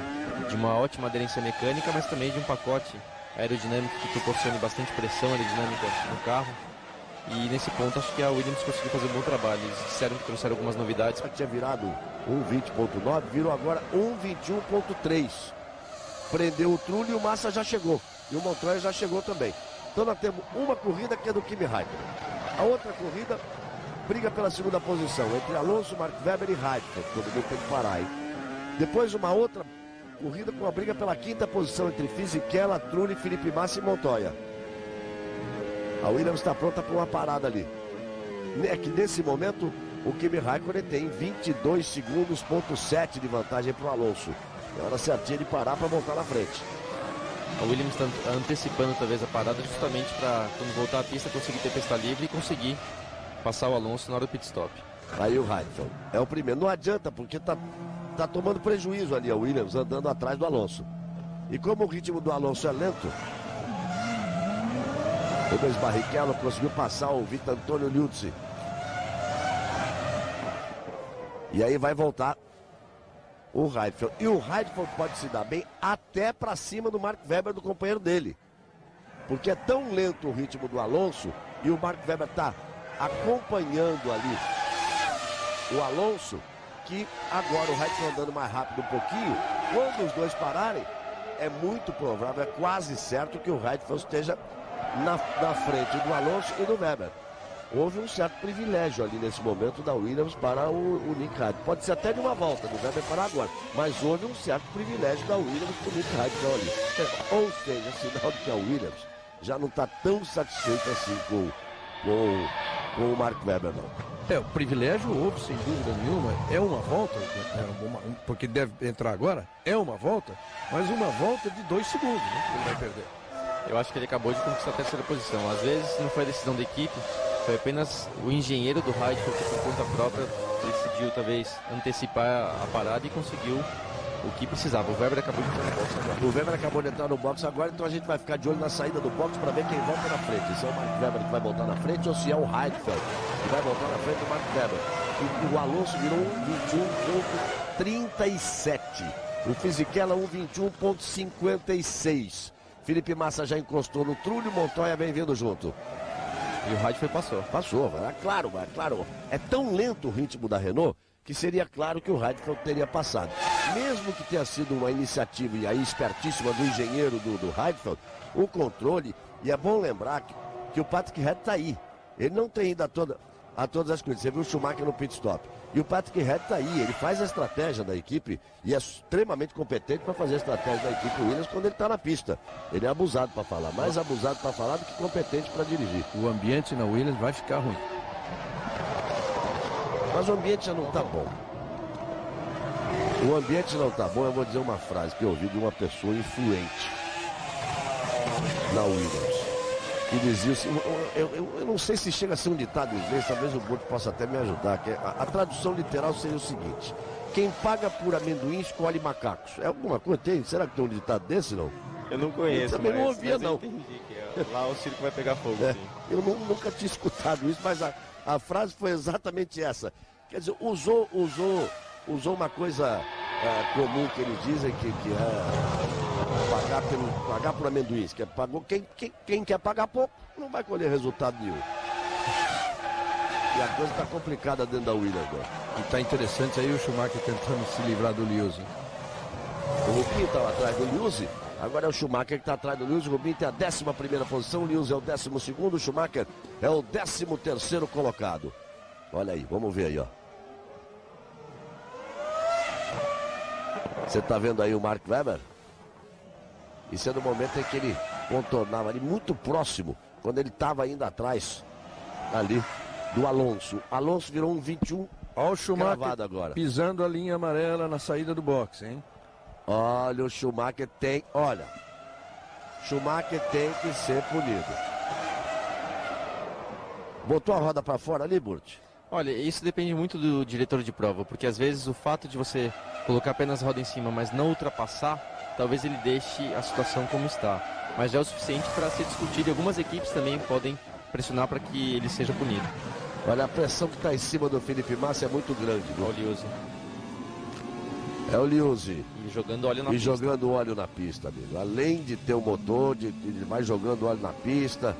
de uma ótima aderência mecânica, mas também de um pacote aerodinâmico que proporcione bastante pressão aerodinâmica no carro. E nesse ponto acho que a Williams conseguiu fazer um bom trabalho. Eles disseram que trouxeram algumas novidades. Tinha virado 1.20.9, virou agora 1.21.3. Prendeu o Trulli e o Massa já chegou. E o Montoya já chegou também. Então nós temos uma corrida que é do Kimi Raikkonen. A outra corrida briga pela segunda posição entre Alonso, Mark Webber e Heidfeld. Todo mundo tem que parar, hein? Depois uma outra corrida com a briga pela quinta posição entre Fisichella, Trulli, Felipe Massa e Montoya. A Williams está pronta para uma parada ali. É que nesse momento o Kimi Raikkonen tem 22 segundos, ponto 7 de vantagem para o Alonso. É hora certinha de parar para voltar na frente. A Williams está antecipando talvez a parada justamente para, quando voltar à pista, conseguir ter pista livre e conseguir passar o Alonso na hora do pit stop. Aí o Heidfeld é o primeiro. Não adianta, porque tá tomando prejuízo ali a Williams, andando atrás do Alonso. E como o ritmo do Alonso é lento, o Rubens Barrichello conseguiu passar o Vitor Antônio Liuzzi. E aí vai voltar o Heidfeld. E o Heidfeld pode se dar bem até para cima do Mark Webber, do companheiro dele. Porque é tão lento o ritmo do Alonso e o Mark Webber está acompanhando ali o Alonso, que agora o Heidfeld andando mais rápido um pouquinho, quando os dois pararem, é muito provável, é quase certo que o Heidfeld esteja na frente do Alonso e do Webber. Houve um certo privilégio ali nesse momento da Williams para o Nick Heidfeld. Pode ser até de uma volta, do Webber para agora, mas houve um certo privilégio da Williams para o Nick Heidfeld ali. Ou seja, sinal de que a Williams já não está tão satisfeita assim com o Mark Webber, não. O privilégio houve, sem dúvida nenhuma. É uma volta, porque deve entrar agora, é uma volta, mas uma volta de 2 segundos, né, que ele vai perder. Eu acho que ele acabou de conquistar a terceira posição. Às vezes não foi a decisão da equipe, foi apenas o engenheiro do Heidfeld que por conta própria decidiu talvez antecipar a parada e conseguiu o que precisava. O Webber acabou de entrar no box agora. O Webber acabou de entrar no box agora, então a gente vai ficar de olho na saída do box para ver quem volta na frente. Se é o Mark Webber que vai voltar na frente ou se é o Heidfeld que vai voltar na frente do Mark Webber. O Alonso virou 1.21.37. O Fisichella 1.21.56. Felipe Massa já encostou no Trulli, Montoya vem vindo junto. E o Heidfeld passou. Passou, é claro. É tão lento o ritmo da Renault que seria claro que o Heidfeld teria passado. Mesmo que tenha sido uma iniciativa e aí espertíssima do engenheiro do Heidfeld, o controle, e é bom lembrar que o Patrick Head está aí. Ele não tem ido a todas as corridas. Você viu o Schumacher no pit stop. E o Patrick Head está aí, ele faz a estratégia da equipe e é extremamente competente para fazer a estratégia da equipe Williams quando ele está na pista. Ele é abusado para falar, mais abusado para falar do que competente para dirigir. O ambiente na Williams vai ficar ruim. Mas o ambiente já não está bom. O ambiente não está bom, eu vou dizer uma frase que eu ouvi de uma pessoa influente na Williams. Que dizia assim, eu não sei se chega a ser um ditado em inglês, talvez o Boto possa até me ajudar. Que a tradução literal seria o seguinte: quem paga por amendoim escolhe macacos. É alguma coisa? Será que tem um ditado desse, não? Eu não conheço, eu também não ouvia, não. Eu entendi que lá o circo vai pegar fogo. Sim. Eu nunca tinha escutado isso, mas a frase foi exatamente essa. Quer dizer, usou uma coisa comum que eles dizem que é pagar por amendoins. Que pagou, quem quer pagar pouco não vai colher resultado nenhum. E a coisa está complicada dentro da Williams agora. E está interessante aí o Schumacher tentando se livrar do Liuzzi. O Rubinho estava atrás do Liuzzi, agora é o Schumacher que está atrás do Liuzzi. O Rubinho tem a 11ª posição, o Liuzzi é o 12º, o Schumacher é o 13º colocado. Olha aí, vamos ver aí, ó. Você está vendo aí o Mark Webber? Isso é no momento em que ele contornava ali, muito próximo, quando ele estava ainda atrás, ali, do Alonso. Alonso virou um 21. Olha o Schumacher cravado agora. pisando a linha amarela na saída do boxe, hein? Olha, o Schumacher tem... Olha, Schumacher tem que ser punido. Botou a roda para fora ali, Burt? Olha, isso depende muito do diretor de prova, porque às vezes o fato de você colocar apenas a roda em cima, mas não ultrapassar, talvez ele deixe a situação como está. Mas já é o suficiente para ser discutido e algumas equipes também podem pressionar para que ele seja punido. Olha, a pressão que está em cima do Felipe Massa é muito grande, viu? Olha o Liuzzi. É o Liuzzi. E jogando óleo na pista. E jogando óleo na pista, amigo. Além de ter o motor, ele vai jogando óleo na pista.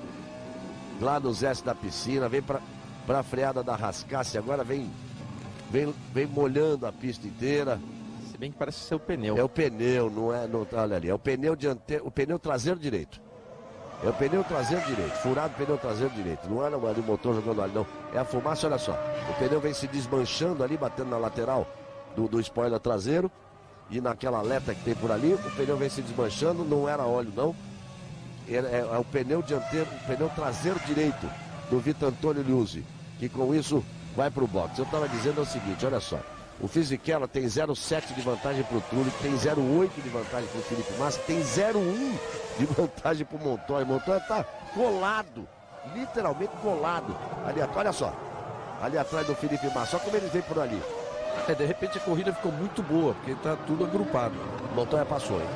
Lá nos S da piscina, vem para a freada da Rascasse, agora vem molhando a pista inteira. Se bem que parece ser o pneu. É o pneu, não é? Não, olha ali, é o pneu dianteiro, o pneu traseiro direito. É o pneu traseiro direito, furado o pneu traseiro direito. Não é ali o motor jogando óleo, não. É a fumaça, olha só. O pneu vem se desmanchando ali, batendo na lateral do spoiler traseiro. E naquela aleta que tem por ali, o pneu vem se desmanchando, não era óleo, não. É o pneu dianteiro, o pneu traseiro direito do Vitor Antônio Liuzzi, que com isso vai para o boxe. Eu estava dizendo o seguinte, olha só. O Fisichella tem 0,7 de vantagem para o Trulli, tem 0,8 de vantagem para o Felipe Massa, tem 0,1 de vantagem para o Montoya. Montoya está colado, literalmente colado. Ali, olha só, ali atrás do Felipe Massa, só como ele vem por ali. De repente a corrida ficou muito boa, porque está tudo agrupado. Montoya passou, hein?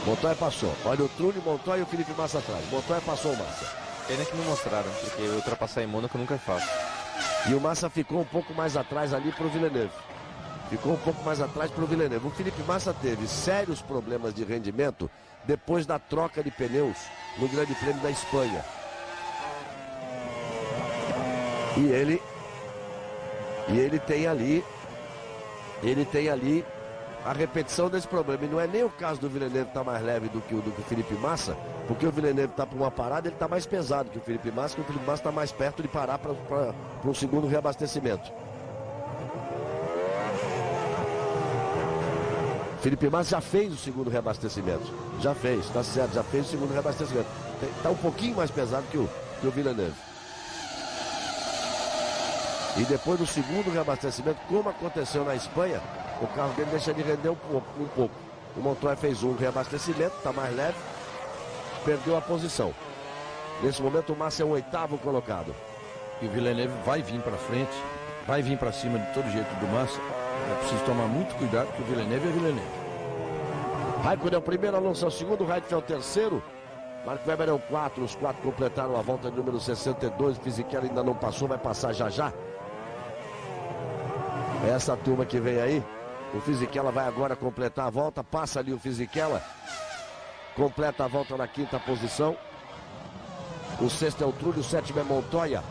Montoya passou. Olha o Trulli, Montoya e o Felipe Massa atrás. Montoya passou o Massa. Pena que não mostraram, porque ultrapassar em Mônaco nunca é fácil. E o Massa ficou um pouco mais atrás ali para o Villeneuve. Ficou um pouco mais atrás para o Villeneuve. O Felipe Massa teve sérios problemas de rendimento depois da troca de pneus no Grande Prêmio da Espanha. E ele tem ali a repetição desse problema. E não é nem o caso do Villeneuve estar mais leve do que o Felipe Massa, porque o Villeneuve está para uma parada, ele está mais pesado que o Felipe Massa, que o Felipe Massa está mais perto de parar para um segundo reabastecimento. O Felipe Massa já fez o segundo reabastecimento. Já fez, está certo, já fez o segundo reabastecimento. Está um pouquinho mais pesado que o Villeneuve. E depois do segundo reabastecimento, como aconteceu na Espanha, o carro dele deixa de render um pouco. O Montoya fez um reabastecimento, está mais leve, perdeu a posição. Nesse momento o Massa é o 8º colocado. E o Villeneuve vai vir para frente, vai vir para cima de todo jeito do Massa. É preciso tomar muito cuidado, porque o Villeneuve é Villeneuve. Raikkonen é o primeiro, Alonso é o segundo, Raikkonen é o terceiro. Mark Webber é o 4, os 4 completaram a volta de número 62. O Fisichella ainda não passou, vai passar já. Essa turma que vem aí, o Fisichella vai agora completar a volta, passa ali o Fisichella, completa a volta na 5ª posição. O 6º é o Trulli, o 7º é Montoya.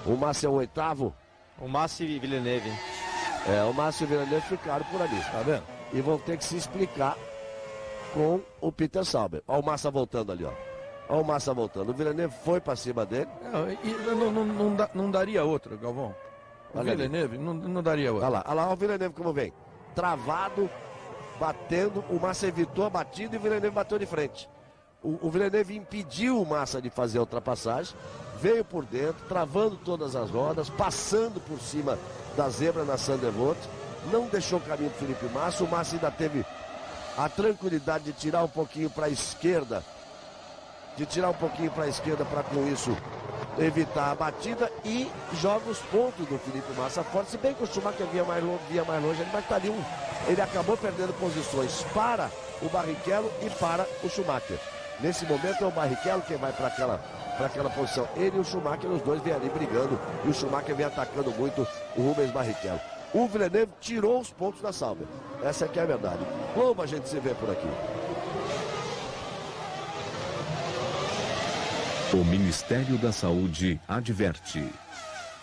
O Massa é o 8º. O Massa e Villeneuve. O Massa e o Villeneuve ficaram por ali, tá vendo? E vão ter que se explicar com o Peter Sauber. Olha o Massa voltando ali, ó. Olha o Massa voltando. O Villeneuve foi para cima dele. Não daria outra, Galvão. O Villeneuve não daria outra. Olha lá o Villeneuve como vem. Travado, batendo. O Massa evitou a batida e o Villeneuve bateu de frente. O Villeneuve impediu o Massa de fazer a ultrapassagem. Veio por dentro, travando todas as rodas, passando por cima da zebra na Sandervoort. Não deixou o caminho do Felipe Massa. O Massa ainda teve a tranquilidade de tirar um pouquinho para a esquerda. Para com isso evitar a batida e joga os pontos do Felipe Massa forte. Se bem que o Schumacher via mais longe, mas está ali ele acabou perdendo posições para o Barrichello e para o Schumacher. Nesse momento é o Barrichello quem vai para aquela posição. Ele e o Schumacher, os dois vêm ali brigando e o Schumacher vem atacando muito o Rubens Barrichello. O Villeneuve tirou os pontos da Sauber. Essa aqui é a verdade. Como a gente se vê por aqui. O Ministério da Saúde adverte: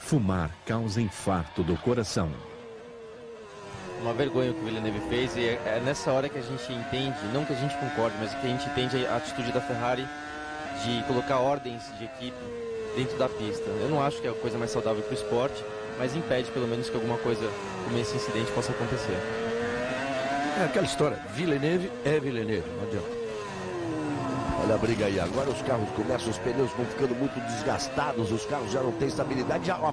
fumar causa infarto do coração. Uma vergonha o que o Villeneuve fez, e é nessa hora que a gente entende, não que a gente concorde, mas que a gente entende a atitude da Ferrari de colocar ordens de equipe dentro da pista. Eu não acho que é a coisa mais saudável para o esporte, mas impede pelo menos que alguma coisa como esse incidente possa acontecer. É aquela história, Villeneuve é Villeneuve, não adianta. Olha a briga aí, agora os carros começam, os pneus vão ficando muito desgastados, os carros já não têm estabilidade, já, ó,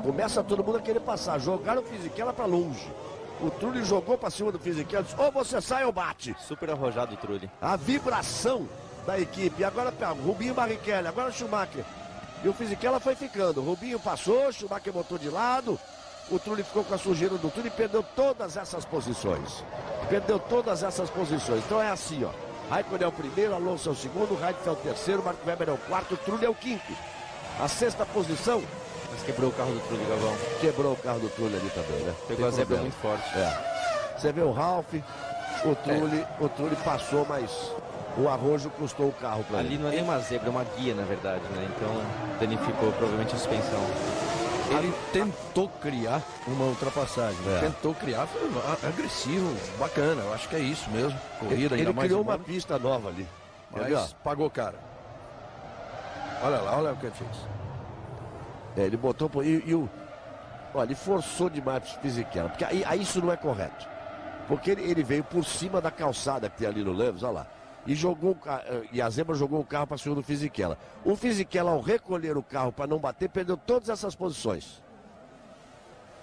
começa todo mundo a querer passar, jogaram o Fisichella para longe. O Trulli jogou para cima do Fisichella, disse, ou você sai ou bate. Super arrojado o Trulli. A vibração da equipe, agora Rubinho Barrichello, agora Schumacher. E o Fisichella foi ficando, o Rubinho passou, Schumacher botou de lado, o Trulli ficou com a sujeira do Trulli e perdeu todas essas posições. Perdeu todas essas posições, então é assim, ó. Raikkonen é o primeiro, Alonso é o segundo, Heidfeld é o terceiro, Marco Webber é o quarto, Trulli é o quinto. A sexta posição. Mas quebrou o carro do Trulli, Galvão. Quebrou o carro do Trulli ali também, né? Pegou a zebra muito forte. É. Você vê o Ralf, o Trulli passou, mas o arrojo custou o carro para ele. Ali não é nem uma zebra, é uma guia, na verdade, né? Então danificou provavelmente a suspensão. Ele tentou criar uma ultrapassagem, tentou criar, foi agressivo, bacana, eu acho que é isso mesmo. Corrida ainda ele mais criou uma pista nova ali. Mas pagou caro. Olha lá, olha o que ele fez. Ele botou olha, ele forçou demais o Fisichella, porque aí isso não é correto. Porque ele veio por cima da calçada que tem ali no Lewis, olha lá. E a zebra jogou o carro para cima do Fisichella. O Fisichella, ao recolher o carro para não bater, perdeu todas essas posições.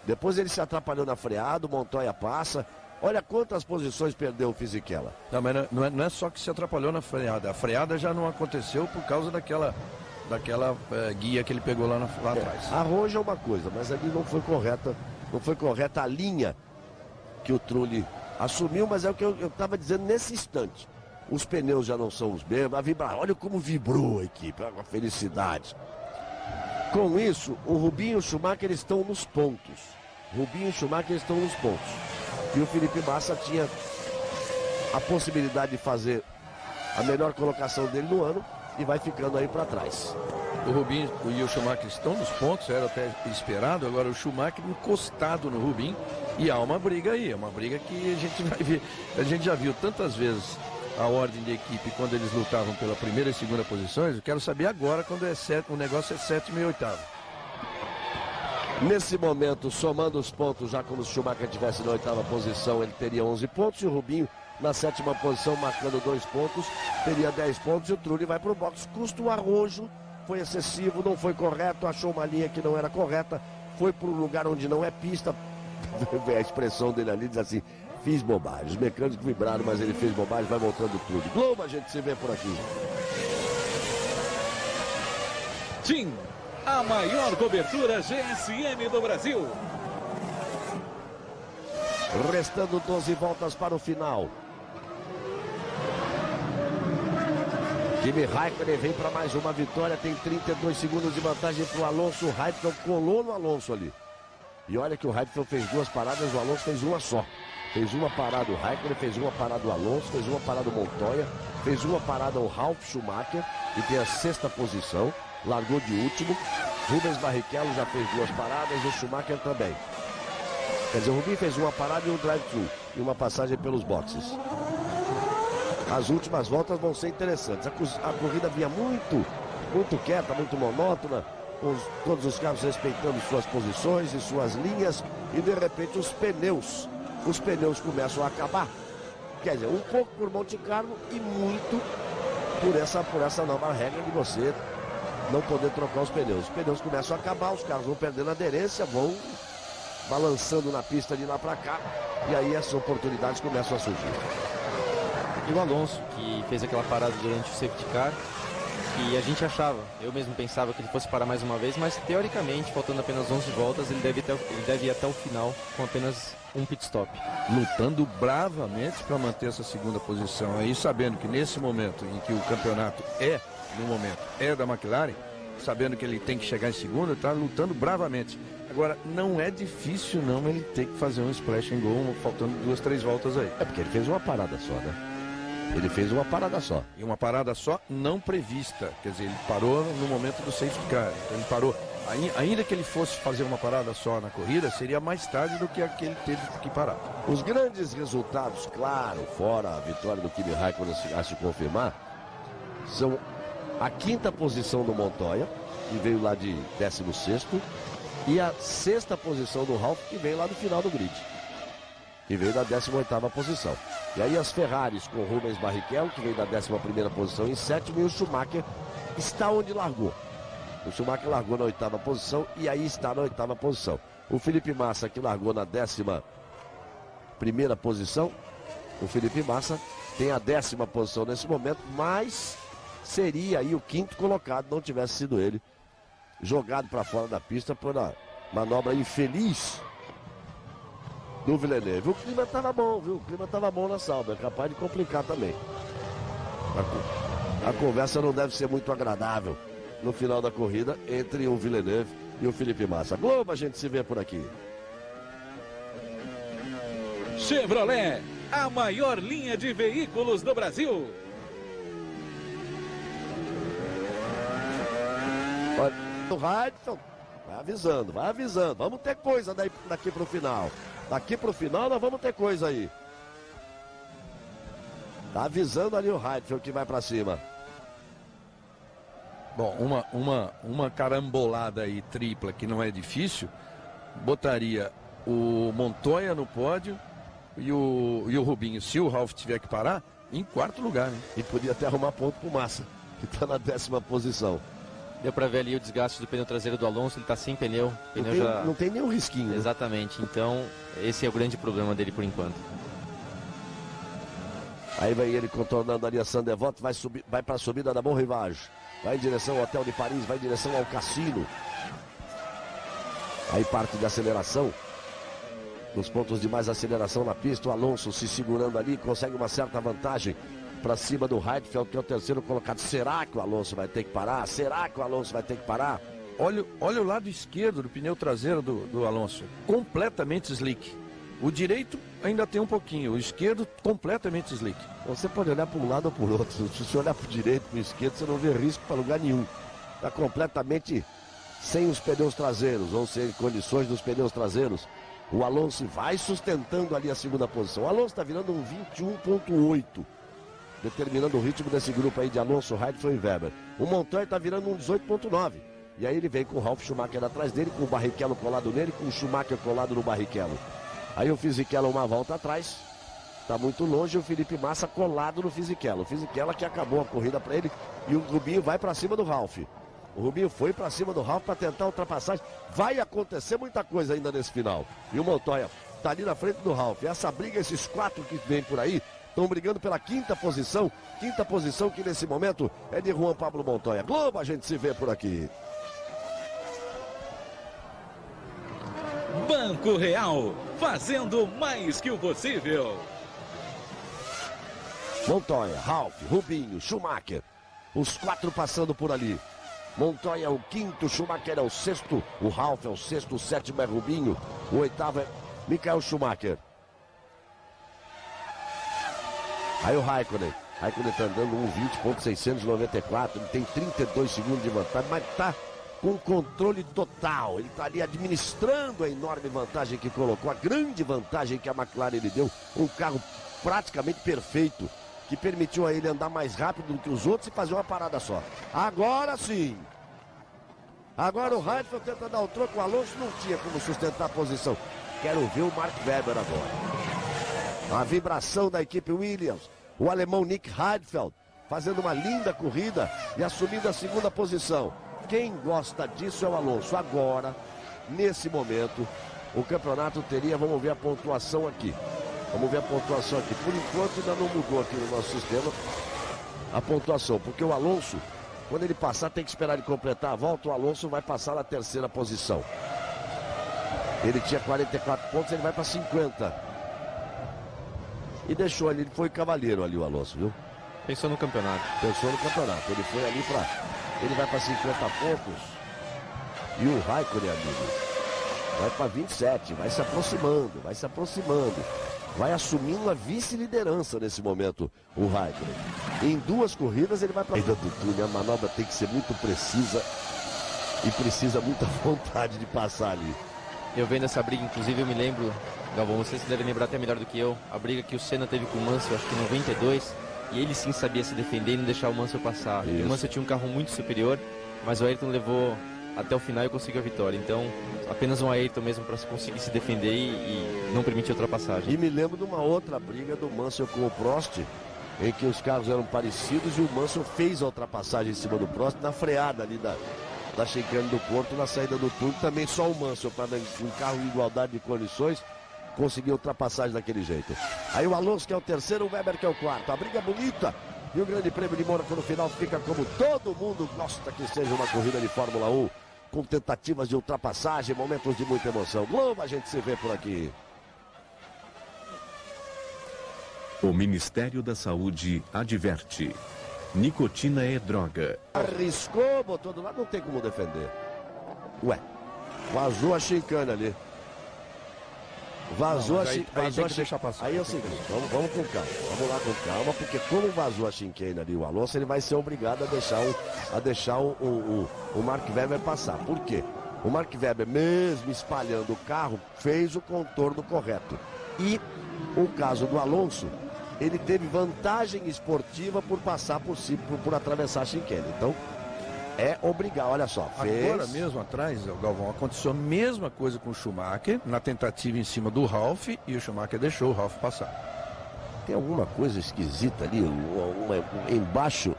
Depois ele se atrapalhou na freada, o Montoya passa. Olha quantas posições perdeu o Fisichella. Não, mas não é só que se atrapalhou na freada. A freada já não aconteceu por causa daquela guia que ele pegou lá atrás. Arroja é uma coisa, mas ali não foi correta a linha que o Trulli assumiu, mas é o que eu estava dizendo nesse instante. Os pneus já não são os mesmos, olha como vibrou a equipe, a felicidade. Com isso, o Rubinho e o Schumacher estão nos pontos. E o Felipe Massa tinha a possibilidade de fazer a melhor colocação dele no ano e vai ficando aí para trás. O Rubinho e o Schumacher estão nos pontos, era até esperado, agora o Schumacher encostado no Rubinho e há uma briga aí, é uma briga que a gente vai ver, a gente já viu tantas vezes a ordem de equipe quando eles lutavam pela primeira e segunda posições. Eu quero saber agora quando o negócio é sétimo e oitavo. Nesse momento, somando os pontos, já como se o Schumacher estivesse na oitava posição, ele teria 11 pontos, e o Rubinho na sétima posição, marcando 2 pontos, teria 10 pontos, e o Trulli vai para o box. Custa o arrojo, foi excessivo, não foi correto, achou uma linha que não era correta, foi para um lugar onde não é pista. A expressão dele ali diz assim: fiz bobagem. Os mecânicos vibraram, mas ele fez bobagem, vai voltando tudo. Globo, a gente se vê por aqui. TIM, a maior cobertura GSM do Brasil. Restando 12 voltas para o final. Kimi Raikkonen vem para mais uma vitória, tem 32 segundos de vantagem para o Alonso. O Heidfeld colou no Alonso ali. E olha que o Heidfeld fez 2 paradas, o Alonso fez uma só. Fez uma parada o Raikkonen, fez uma parada o Alonso, fez uma parada o Montoya, fez uma parada o Ralf Schumacher, e tem a sexta posição, largou de último. Rubens Barrichello já fez 2 paradas, e o Schumacher também. Quer dizer, o Rubinho fez uma parada e um drive-thru, e uma passagem pelos boxes. As últimas voltas vão ser interessantes. A corrida vinha muito quieta, muito monótona, todos os carros respeitando suas posições e suas linhas, e de repente os pneus começam a acabar. Quer dizer, um pouco por Monte Carlo e muito por essa nova regra de você não poder trocar os pneus. Os pneus começam a acabar, os carros vão perdendo aderência, vão balançando na pista de lá para cá, e aí essas oportunidades começam a surgir. E o Alonso, que fez aquela parada durante o safety car, e a gente achava, eu mesmo pensava que ele fosse parar mais uma vez, mas teoricamente, faltando apenas 11 voltas, ele deve ir até o final com apenas um pit stop. Lutando bravamente para manter essa segunda posição aí, sabendo que nesse momento em que o campeonato é da McLaren, sabendo que ele tem que chegar em segundo, está lutando bravamente. Agora, não é difícil não ele ter que fazer um splash and go, faltando 2, 3 voltas aí. É porque ele fez uma parada só, né? Ele fez uma parada só. E uma parada só não prevista. Quer dizer, ele parou no momento do safety car. Então ele parou. Ainda que ele fosse fazer uma parada só na corrida, seria mais tarde do que aquele teve que parar. Os grandes resultados, claro, fora a vitória do Kimi Raikkonen a se confirmar, são a 5ª posição do Montoya, que veio lá de 16º, e a 6ª posição do Ralf, que veio lá no final do grid. que veio da 18ª posição. E aí as Ferraris com Rubens Barrichello, que veio da 11ª posição em sétimo, e o Schumacher está onde largou. O Schumacher largou na 8ª posição e aí está na 8ª posição. O Felipe Massa, que largou na 11ª posição, o Felipe Massa tem a 10ª posição nesse momento, mas seria aí o 5º colocado, não tivesse sido ele jogado para fora da pista por uma manobra infeliz do Villeneuve. O clima estava bom, viu? O clima estava bom na Sauber, é capaz de complicar também. A conversa não deve ser muito agradável no final da corrida entre o Villeneuve e o Felipe Massa. Globo, a gente se vê por aqui. Chevrolet, a maior linha de veículos do Brasil. Olha, o Radson vai avisando. Vamos ter coisa daqui pro final. Daqui pro final nós vamos ter coisa aí. Tá avisando ali o Heidfeld que vai pra cima. Bom, uma carambolada aí tripla que não é difícil, botaria o Montoya no pódio e o Rubinho, se o Ralf tiver que parar, em 4º lugar, né? E podia até arrumar ponto pro Massa, que tá na 10ª posição. Deu pra ver ali o desgaste do pneu traseiro do Alonso, ele tá sem pneu. Não tem nenhum risquinho. Né? Exatamente, então esse é o grande problema dele por enquanto. Aí vem ele contornando ali a Sandevot, vai para a subida da Bon Rivage. Vai em direção ao Hotel de Paris, vai em direção ao cassino. Aí parte de aceleração. Nos pontos de mais aceleração na pista, o Alonso se segurando ali, consegue uma certa vantagem para cima do Heidfeld, que é o 3º colocado. Será que o Alonso vai ter que parar? Será que o Alonso vai ter que parar? Olha o lado esquerdo do pneu traseiro do Alonso, completamente slick. O direito ainda tem um pouquinho, o esquerdo completamente slick. Você pode olhar para um lado ou para o outro. Se você olhar para o direito, para o esquerdo, você não vê risco para lugar nenhum. Está completamente sem os pneus traseiros, ou sem condições dos pneus traseiros. O Alonso vai sustentando ali a 2ª posição. O Alonso está virando um 21.8, determinando o ritmo desse grupo aí de Alonso, Heidfeld e Weber. O Montoya está virando um 18.9. E aí ele vem com o Ralf Schumacher atrás dele, com o Barrichello colado nele, com o Schumacher colado no Barrichello. Aí o Fisichella uma volta atrás, está muito longe, o Felipe Massa colado no Fisichella. O Fisichella que acabou a corrida para ele e o Rubinho vai para cima do Ralf. O Rubinho foi para cima do Ralf para tentar ultrapassagem. Vai acontecer muita coisa ainda nesse final. E o Montoya está ali na frente do Ralf. Essa briga, esses 4 que vêm por aí, estão brigando pela 5ª posição. 5ª posição que nesse momento é de Juan Pablo Montoya. Globo, a gente se vê por aqui. Banco Real, fazendo mais que o possível. Montoya, Ralf, Rubinho, Schumacher. Os 4 passando por ali. Montoya é o 5º, Schumacher é o 6º, o Ralf é o 6º, o 7º é Rubinho, o 8º é Michael Schumacher. Aí o Raikkonen está andando 1:20.694, ele tem 32 segundos de vantagem, mas está com controle total. Ele está ali administrando a enorme vantagem que colocou, a grande vantagem que a McLaren lhe deu, um carro praticamente perfeito, que permitiu a ele andar mais rápido do que os outros e fazer uma parada só. Agora sim! Agora o Heidfeld tenta dar o troco, o Alonso não tinha como sustentar a posição. Quero ver o Mark Webber agora. A vibração da equipe Williams, o alemão Nick Heidfeld fazendo uma linda corrida e assumindo a 2ª posição. Quem gosta disso é o Alonso. Agora, nesse momento, o campeonato teria, vamos ver a pontuação aqui. Vamos ver a pontuação aqui. Por enquanto ainda não mudou aqui no nosso sistema a pontuação, porque o Alonso, quando ele passar, tem que esperar ele completar a volta. O Alonso vai passar na 3ª posição. Ele tinha 44 pontos, ele vai para 50. E deixou ali, ele foi cavaleiro ali o Alonso, viu? Pensou no campeonato. Pensou no campeonato. Ele foi ali para... Ele vai para 50 pontos. E o Raikkonen, amigo, vai para 27. Vai se aproximando, vai se aproximando. Vai assumindo a vice-liderança nesse momento, o Raikkonen. Em 2 corridas ele vai para... do túnel, a manobra tem que ser muito precisa. E precisa muita vontade de passar ali. Eu vendo essa briga, inclusive eu me lembro, Galvão, vocês devem lembrar até melhor do que eu, a briga que o Senna teve com o Mansell, acho que em 92, e ele sim sabia se defender e não deixar o Mansell passar. E o Mansell tinha um carro muito superior, mas o Ayrton levou até o final e conseguiu a vitória. Então, apenas um Ayrton mesmo para conseguir se defender e não permitir ultrapassagem. E me lembro de uma outra briga do Mansell com o Prost, em que os carros eram parecidos e o Mansell fez a ultrapassagem em cima do Prost na freada ali da chicane do Porto, na saída do túnel. Também só o Mansell, para um carro em igualdade de condições, conseguir ultrapassagem daquele jeito. Aí o Alonso, que é o terceiro, o Weber, que é o quarto. A briga bonita. E o Grande Prêmio de Mônaco no final fica como todo mundo gosta que seja uma corrida de Fórmula 1, com tentativas de ultrapassagem, momentos de muita emoção. Globo, a gente se vê por aqui. O Ministério da Saúde adverte: nicotina é droga. Arriscou, botou do lado, não tem como defender. Ué, vazou a chicane ali. Vazou a chicane. Aí é o seguinte, vamos com calma. Vamos lá com calma, porque como vazou a chicane ali, o Alonso, ele vai ser obrigado a deixar o Mark Webber passar. Por quê? O Mark Webber, mesmo espalhando o carro, fez o contorno correto. E o caso do Alonso, ele teve vantagem esportiva por passar por si, por atravessar a chicane. Então, é obrigar, olha só. Agora mesmo atrás, Galvão, aconteceu a mesma coisa com o Schumacher, na tentativa em cima do Ralf, e o Schumacher deixou o Ralf passar. Tem alguma coisa esquisita ali, embaixo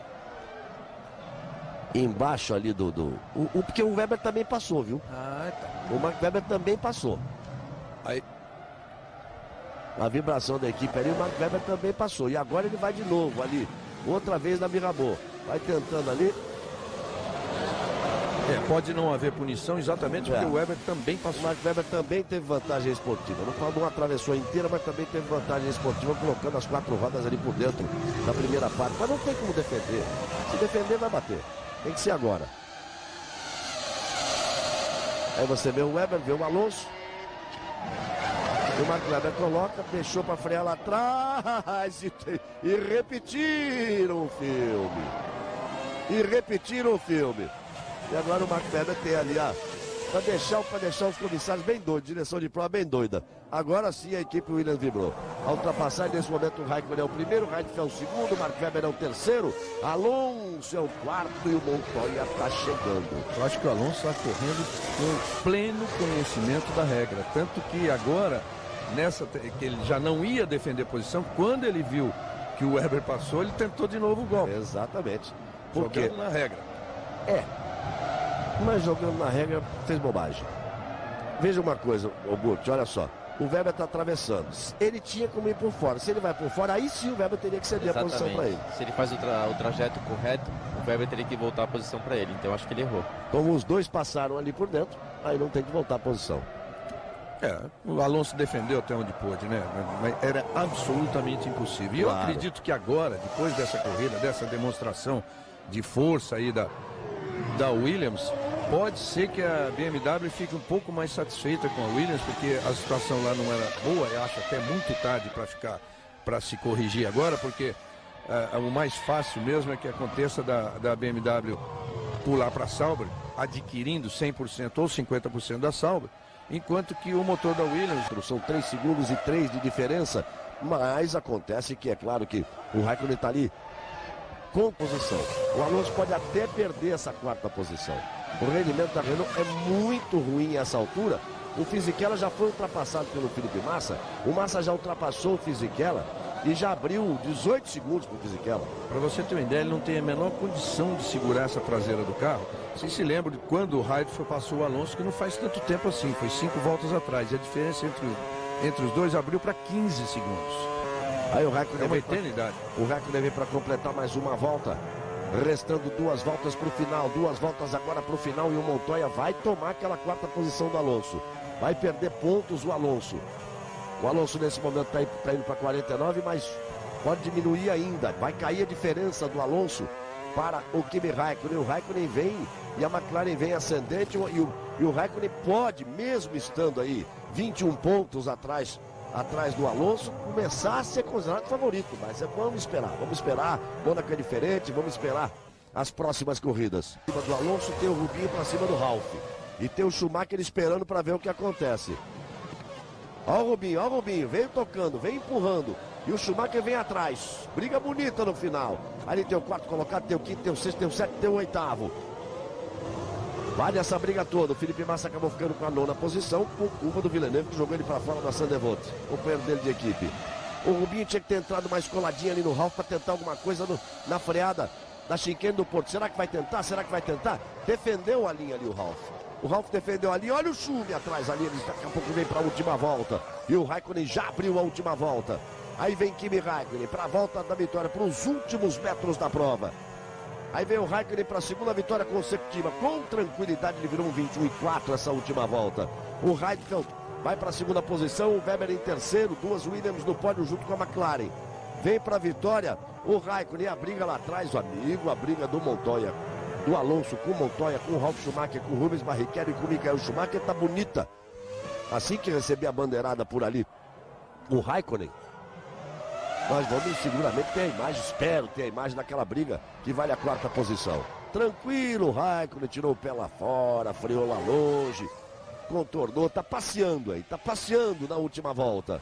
ali porque o Weber também passou, viu? Ah, tá. O Mark Webber também passou. Aí, A vibração da equipe ali, o Mark Webber também passou. E agora ele vai de novo ali, outra vez na Mirabeau. Vai tentando ali. pode não haver punição exatamente porque o Weber também passou. O Mark Webber também teve vantagem esportiva. Não atravessou inteira, mas também teve vantagem esportiva, colocando as 4 rodas ali por dentro da primeira parte. Mas não tem como defender. Se defender, vai bater. Tem que ser agora. Aí você vê o Weber, vê o Alonso. E o Mark Webber coloca, deixou para frear lá atrás e repetiram o filme. E agora o Mark Webber tem ali, para deixar os comissários bem doidos, direção de prova bem doida. Agora sim a equipe Williams vibrou. A ultrapassagem, nesse momento, o Raikkonen é o primeiro, o Raikkonen é o segundo, o Mark Webber é o terceiro, Alonso é o quarto e o Montoya está chegando. Eu acho que o Alonso está correndo com pleno conhecimento da regra. Tanto que agora, que ele já não ia defender posição, quando ele viu que o Weber passou, ele tentou de novo o golpe. Exatamente. Porque jogando na regra. Mas jogando na regra, fez bobagem. Veja uma coisa, Burti, olha só. O Weber está atravessando. Ele tinha como ir por fora. Se ele vai por fora, aí sim o Weber teria que ceder a posição para ele. Se ele faz o trajeto correto, o Weber teria que voltar a posição para ele. Então eu acho que ele errou. Como os dois passaram ali por dentro, aí não tem que voltar a posição. O Alonso defendeu até onde pôde, né? Mas era absolutamente impossível. E eu acredito que agora, depois dessa corrida, dessa demonstração de força aí da Williams, pode ser que a BMW fique um pouco mais satisfeita com a Williams, porque a situação lá não era boa. Eu acho até muito tarde para se corrigir agora, porque o mais fácil mesmo é que aconteça da BMW pular para a Sauber, adquirindo 100% ou 50% da Sauber, enquanto que o motor da Williams... São 3 segundos e 3 de diferença, mas acontece que é claro que o Raikkonen está ali com posição. O Alonso pode até perder essa 4ª posição. O rendimento da Renault é muito ruim a essa altura. O Fisichella já foi ultrapassado pelo Felipe Massa. O Massa já ultrapassou o Fisichella e já abriu 18 segundos para o Fisichella. Para você ter uma ideia, ele não tem a menor condição de segurar essa traseira do carro. Vocês se lembram de quando o Raikkonen passou o Alonso, que não faz tanto tempo assim, foi 5 voltas atrás. E a diferença entre os dois abriu para 15 segundos. Aí o Raikkonen é uma eternidade. O Raikkonen vem para completar mais uma volta. Restando 2 voltas para o final. 2 voltas agora para o final. E o Montoya vai tomar aquela 4ª posição do Alonso. Vai perder pontos o Alonso. O Alonso nesse momento está indo para 49, mas pode diminuir ainda. Vai cair a diferença do Alonso para o Kimi Raikkonen. O Raikkonen vem e a McLaren vem ascendente. E o Raikkonen pode, mesmo estando aí 21 pontos atrás do Alonso, começar a ser considerado favorito. Mas vamos esperar. Mônaco é diferente, vamos esperar as próximas corridas. Em cima do Alonso tem o Rubinho para cima do Ralf. E tem o Schumacher esperando para ver o que acontece. Ó o Rubinho, veio tocando, veio empurrando. E o Schumacher vem atrás. Briga bonita no final. Ali tem o 4º colocado, tem o 5º, tem o 6º, tem o 7º, tem o 8º. Vale essa briga toda. O Felipe Massa acabou ficando com a 9ª posição por culpa do Villeneuve, que jogou ele para fora da Sandevote, companheiro dele de equipe. O Rubinho tinha que ter entrado mais coladinho ali no Ralf para tentar alguma coisa na freada da chicane do Porto. Será que vai tentar? Será que vai tentar? Defendeu a linha ali o Ralf. O Ralf defendeu ali. Olha o Schumi atrás ali. Ele daqui a pouco vem para a última volta. E o Raikkonen já abriu a última volta. Aí vem Kimi Raikkonen para a volta da vitória, para os últimos metros da prova. Aí vem o Raikkonen para a segunda vitória consecutiva. Com tranquilidade, ele virou um 21-4 essa última volta. O Heidfeld vai para a segunda posição. O Weber em terceiro. 2 Williams no pódio junto com a McLaren. Vem para a vitória o Raikkonen. A briga lá atrás, o amigo. A briga do Montoya, do Alonso com o Montoya, com o Ralf Schumacher, com o Rubens Barrichello e com o Michael Schumacher. Tá bonita. Assim que receber a bandeirada por ali, o Raikkonen, nós vamos seguramente ter a imagem, espero ter a imagem daquela briga que vale a 4ª posição. Tranquilo, o Raikkonen tirou o pé lá fora, freou lá longe, contornou, tá passeando aí, tá passeando na última volta.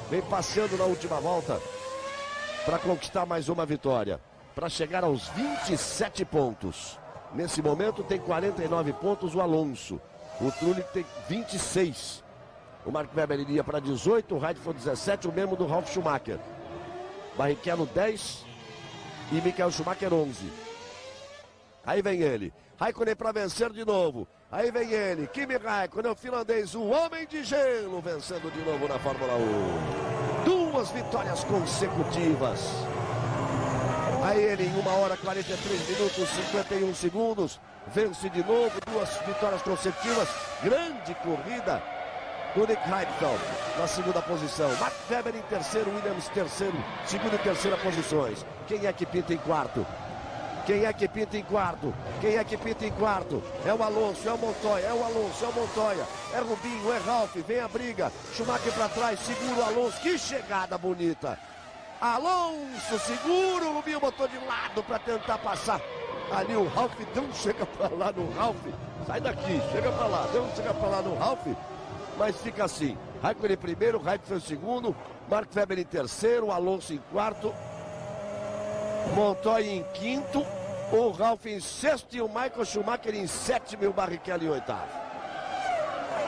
Vem passeando na última volta para conquistar mais uma vitória, para chegar aos 27 pontos. Nesse momento tem 49 pontos o Alonso, o Trulli tem 26. O Mark Webber iria para 18, o Heidfeld 17, o mesmo do Ralf Schumacher. Barrichello 10 e Michael Schumacher 11. Aí vem ele, Raikkonen para vencer de novo. Aí vem ele, Kimi Raikkonen, o finlandês, o homem de gelo, vencendo de novo na Fórmula 1. 2 vitórias consecutivas. Aí ele em 1h 43 minutos 51 segundos, vence de novo, 2 vitórias consecutivas. Grande corrida do Nick Heidfeld na segunda posição. Max Weber em terceiro, Williams terceiro, segunda e terceira posições. Quem é que pinta em quarto? Quem é que pinta em quarto? Quem é que pinta em quarto? É o Alonso, é o Montoya, é o Alonso, é o Montoya, é Rubinho, é Ralf, vem a briga. Schumacher para trás, segura o Alonso, que chegada bonita. Alonso segura, o Rubinho botou de lado para tentar passar. Ali o Ralf deu um chega para lá no Ralf. Sai daqui, chega para lá, deu um chega para lá no Ralf. Mas fica assim, Raikkonen em primeiro, Heidfeld em segundo, Mark Webber em terceiro, Alonso em quarto, Montoya em quinto, o Ralf em sexto e o Michael Schumacher em sétimo e o Barrichello em oitavo.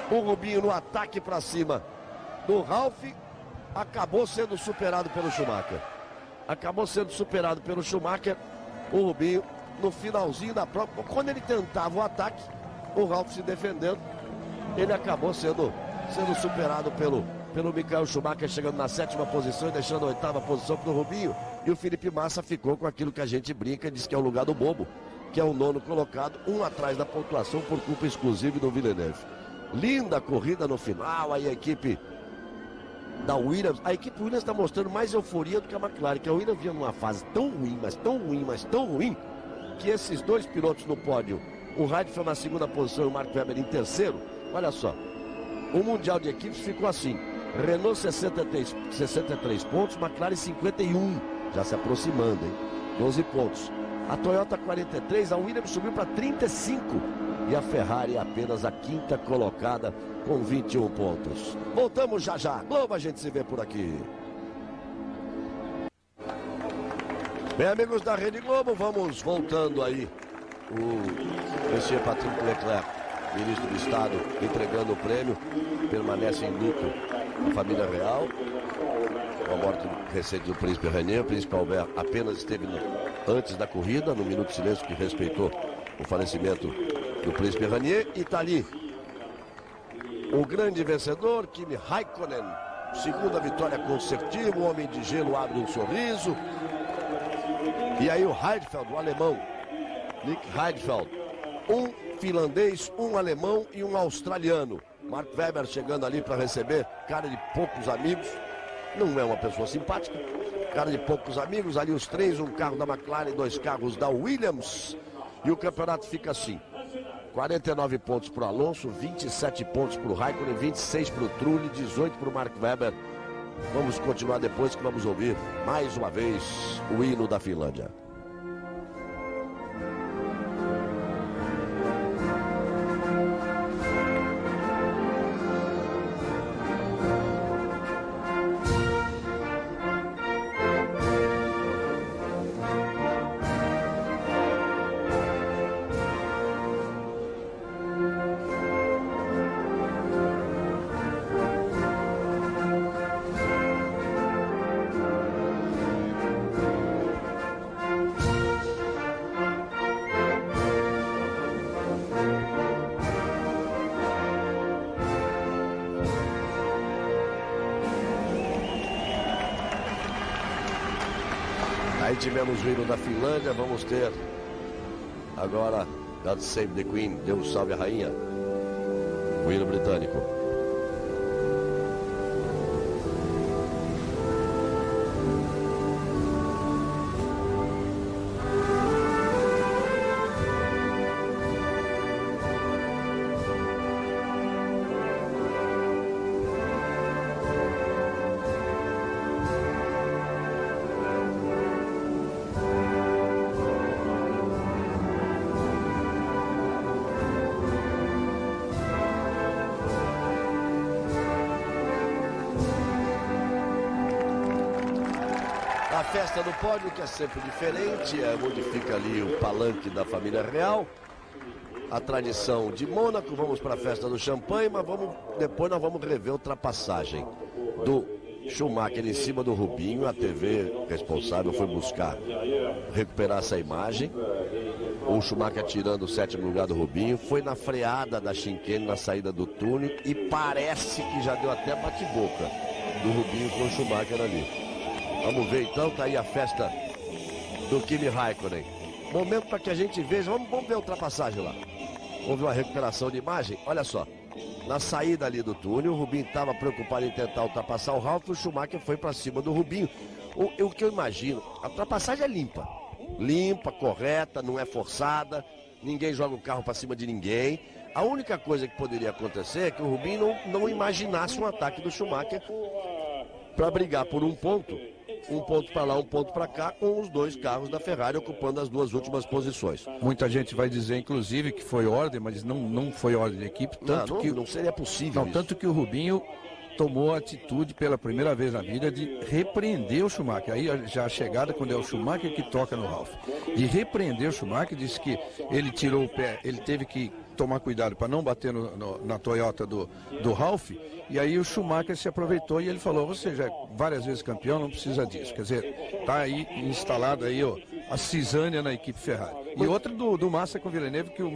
O Rubinho no ataque para cima do Ralf acabou sendo superado pelo Schumacher. Acabou sendo superado pelo Schumacher, o Rubinho no finalzinho da prova, quando ele tentava o ataque, o Ralf se defendendo, ele acabou sendo superado pelo Michael Schumacher, chegando na sétima posição e deixando a oitava posição para o Rubinho. E o Felipe Massa ficou com aquilo que a gente brinca e diz que é o lugar do bobo, que é o 9º colocado, um atrás da pontuação por culpa exclusiva do Villeneuve. Linda corrida no final, aí a equipe da Williams, a equipe Williams está mostrando mais euforia do que a McLaren, que a Williams vinha numa fase tão ruim, mas tão ruim, mas tão ruim, que esses 2 pilotos no pódio, o Heidfeld na segunda posição e o Mark Webber em terceiro. Olha só, o Mundial de Equipes ficou assim, Renault 63 pontos, McLaren 51, já se aproximando, hein? 12 pontos. A Toyota 43, a Williams subiu para 35 e a Ferrari apenas a 5ª colocada com 21 pontos. Voltamos já já, Globo, a gente se vê por aqui. Bem, amigos da Rede Globo, vamos voltando aí. O Monsieur Patrick Leclerc, ministro do Estado, entregando o prêmio, permanece em luto a família real. A morte recente do príncipe René, o príncipe Albert apenas esteve antes da corrida, no minuto de silêncio que respeitou o falecimento do príncipe René. E está ali o grande vencedor, Kimi Raikkonen, segunda vitória consecutiva, o homem de gelo abre um sorriso. E aí o Heidfeld, o alemão, Nick Heidfeld, um finlandês, um alemão e um australiano. Mark Webber chegando ali para receber, cara de poucos amigos, não é uma pessoa simpática, cara de poucos amigos, ali os 3, um carro da McLaren e 2 carros da Williams. E o campeonato fica assim, 49 pontos para o Alonso, 27 pontos para o Raikkonen, 26 para o Trulli, 18 para o Mark Webber. Vamos continuar depois que vamos ouvir mais uma vez o hino da Finlândia. Aí tivemos o hino da Finlândia, vamos ter agora God Save the Queen, Deus salve a rainha, o hino britânico. A festa do pódio, que é sempre diferente, modifica ali o palanque da família real. A tradição de Mônaco, vamos para a festa do champanhe, mas depois nós vamos rever a ultrapassagem do Schumacher em cima do Rubinho. A TV responsável foi buscar recuperar essa imagem. O Schumacher tirando o 7º lugar do Rubinho, foi na freada da chicane na saída do túnel e parece que já deu até bate-boca do Rubinho com o Schumacher ali. Vamos ver então, tá aí a festa do Kimi Raikkonen. Momento para que a gente veja, vamos ver a ultrapassagem lá. Vamos ver uma recuperação de imagem, olha só. Na saída ali do túnel, o Rubinho estava preocupado em tentar ultrapassar o Ralf, o Schumacher foi para cima do Rubinho. O que eu imagino, a ultrapassagem é limpa. Limpa, correta, não é forçada, ninguém joga o carro para cima de ninguém. A única coisa que poderia acontecer é que o Rubinho não imaginasse um ataque do Schumacher para brigar por um ponto para lá, um ponto para cá, com os dois carros da Ferrari ocupando as duas últimas posições. Muita gente vai dizer, inclusive, que foi ordem, mas não foi ordem de equipe. Não seria possível. Tanto que o Rubinho tomou a atitude pela primeira vez na vida de repreender o Schumacher. Aí já a chegada, quando é o Schumacher que toca no Ralf. De repreender o Schumacher, disse que ele tirou o pé, ele teve que tomar cuidado para não bater na Toyota do Ralf. E aí o Schumacher se aproveitou e ele falou: você já é várias vezes campeão, não precisa disso. Quer dizer, tá aí instalado aí, ó, a cisânia na equipe Ferrari. E outra do Massa com o Villeneuve, que o